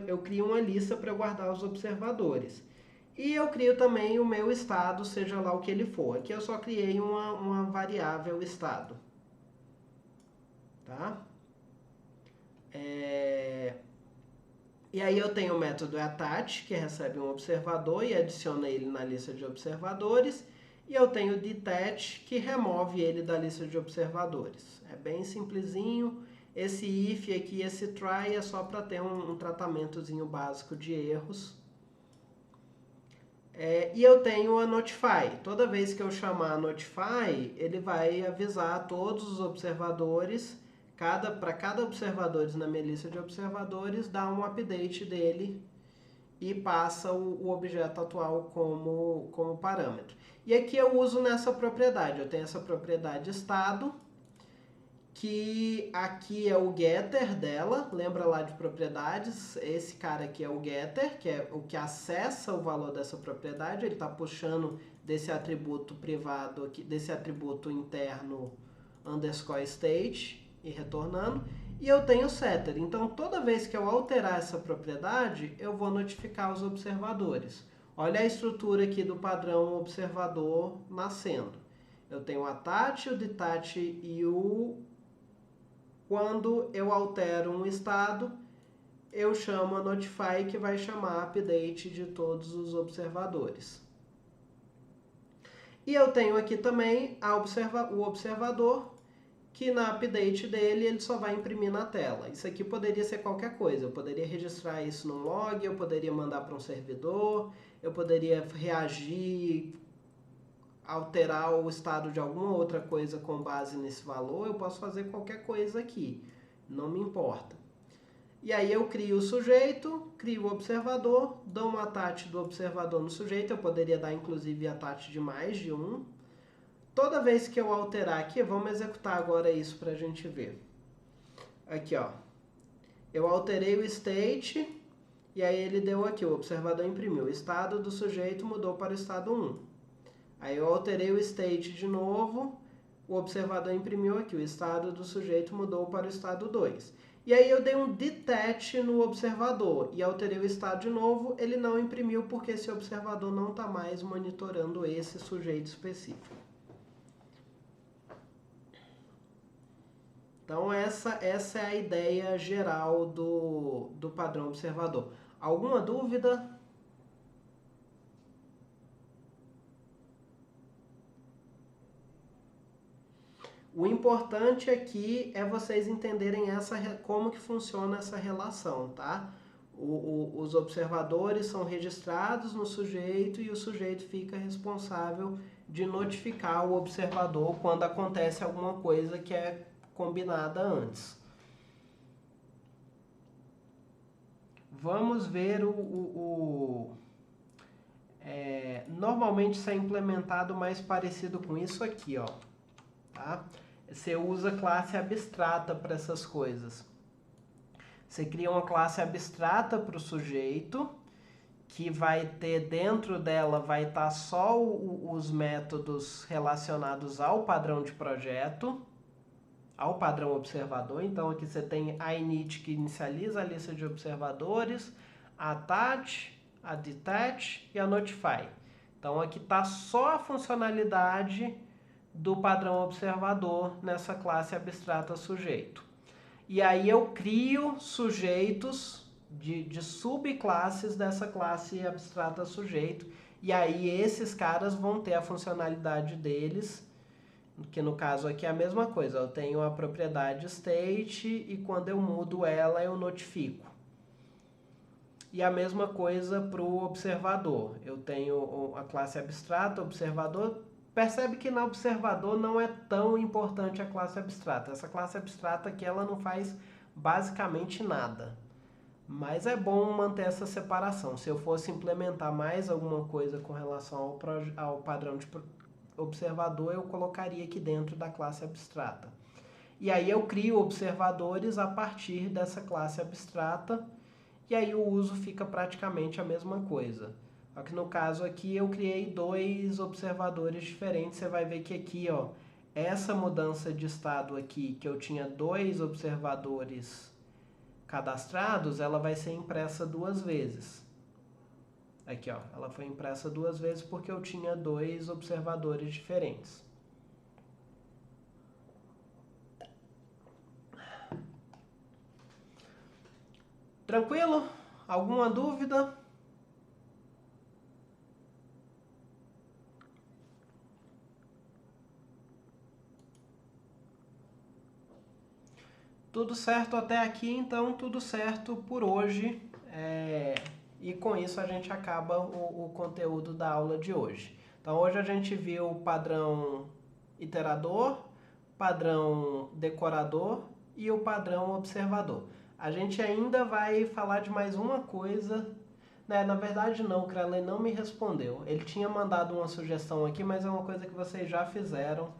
Speaker 1: eu crio uma lista para guardar os observadores. E eu crio também o meu estado, seja lá o que ele for. Aqui eu só criei uma variável estado. Tá? E aí eu tenho o método attach, que recebe um observador e adiciona ele na lista de observadores. E eu tenho o detach, que remove ele da lista de observadores. É bem simplesinho. Esse if aqui, esse try, é só para ter um tratamentozinho básico de erros. E eu tenho a notify. Toda vez que eu chamar a notify, ele vai avisar todos os observadores. Para cada observador na minha lista de observadores, dá um update dele e passa o objeto atual como parâmetro. E aqui eu uso nessa propriedade. Eu tenho essa propriedade estado, que aqui é o getter dela, lembra lá de propriedades, esse cara aqui é o getter, que é o que acessa o valor dessa propriedade, ele está puxando desse atributo privado aqui, desse atributo interno underscore state e retornando, e eu tenho o setter, então toda vez que eu alterar essa propriedade, eu vou notificar os observadores. Olha a estrutura aqui do padrão observador nascendo. Eu tenho o attach, o detach e o... Quando eu altero um estado, eu chamo a notify, que vai chamar update de todos os observadores. E eu tenho aqui também o observador, que na update dele ele só vai imprimir na tela. Isso aqui poderia ser qualquer coisa. Eu poderia registrar isso num log, eu poderia mandar para um servidor, eu poderia reagir, alterar o estado de alguma outra coisa com base nesse valor. Eu posso fazer qualquer coisa aqui, não me importa. E aí eu crio o sujeito, crio o observador, dou um attach do observador no sujeito, eu poderia dar inclusive attach de mais de um. Toda vez que eu alterar aqui, vamos executar agora isso para a gente ver. Aqui, ó, eu alterei o state, e aí ele deu aqui, o observador imprimiu, o estado do sujeito mudou para o estado 1. Aí eu alterei o state de novo, o observador imprimiu aqui, o estado do sujeito mudou para o estado 2. E aí eu dei um detach no observador e alterei o estado de novo, ele não imprimiu porque esse observador não está mais monitorando esse sujeito específico. Então essa é a ideia geral do padrão observador. Alguma dúvida? O importante aqui é vocês entenderem como que funciona essa relação, tá? Os observadores são registrados no sujeito e o sujeito fica responsável de notificar o observador quando acontece alguma coisa que é combinada antes. Vamos ver normalmente isso é implementado mais parecido com isso aqui, ó. Tá? Você usa classe abstrata para essas coisas. Você cria uma classe abstrata para o sujeito, que vai ter dentro dela, vai estar só os métodos relacionados ao padrão de projeto, ao padrão observador. Então aqui você tem a init, que inicializa a lista de observadores, a attach, a detach e a notify. Então aqui está só a funcionalidade do padrão observador nessa classe abstrata sujeito. E aí eu crio sujeitos de subclasses dessa classe abstrata sujeito, e aí esses caras vão ter a funcionalidade deles, que no caso aqui é a mesma coisa. Eu tenho a propriedade state e quando eu mudo ela eu notifico. E a mesma coisa para o observador. Eu tenho a classe abstrata, observador. Percebe que na observador não é tão importante a classe abstrata. Essa classe abstrata aqui ela não faz basicamente nada. Mas é bom manter essa separação. Se eu fosse implementar mais alguma coisa com relação ao padrão de observador, eu colocaria aqui dentro da classe abstrata. E aí eu crio observadores a partir dessa classe abstrata, e aí o uso fica praticamente a mesma coisa. Só que no caso aqui eu criei dois observadores diferentes. Você vai ver que aqui, ó, essa mudança de estado aqui, que eu tinha dois observadores cadastrados, ela vai ser impressa duas vezes. Aqui, ó, ela foi impressa 2 vezes porque eu tinha 2 observadores diferentes. Tranquilo? Alguma dúvida? Tudo certo até aqui, então tudo certo por hoje. E com isso a gente acaba o conteúdo da aula de hoje. Então hoje a gente viu o padrão iterador, padrão decorador e o padrão observador. A gente ainda vai falar de mais uma coisa, né? Na verdade não, o Crowley não me respondeu. Ele tinha mandado uma sugestão aqui, mas é uma coisa que vocês já fizeram.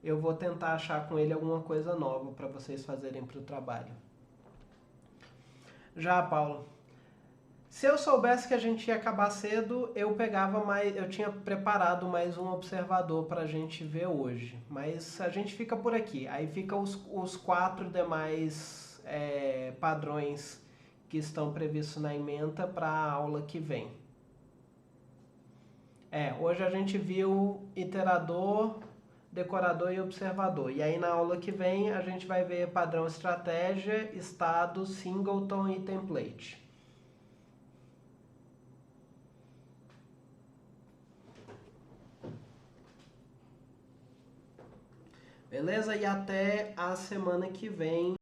Speaker 1: Eu vou tentar achar com ele alguma coisa nova para vocês fazerem para o trabalho. Já, Paulo, se eu soubesse que a gente ia acabar cedo, eu tinha preparado mais um observador para a gente ver hoje. Mas a gente fica por aqui. Aí fica os 4 demais padrões que estão previstos na ementa para a aula que vem. Hoje a gente viu iterador, decorador e observador. E aí na aula que vem a gente vai ver padrão estratégia, estado, singleton e template. Beleza? E até a semana que vem.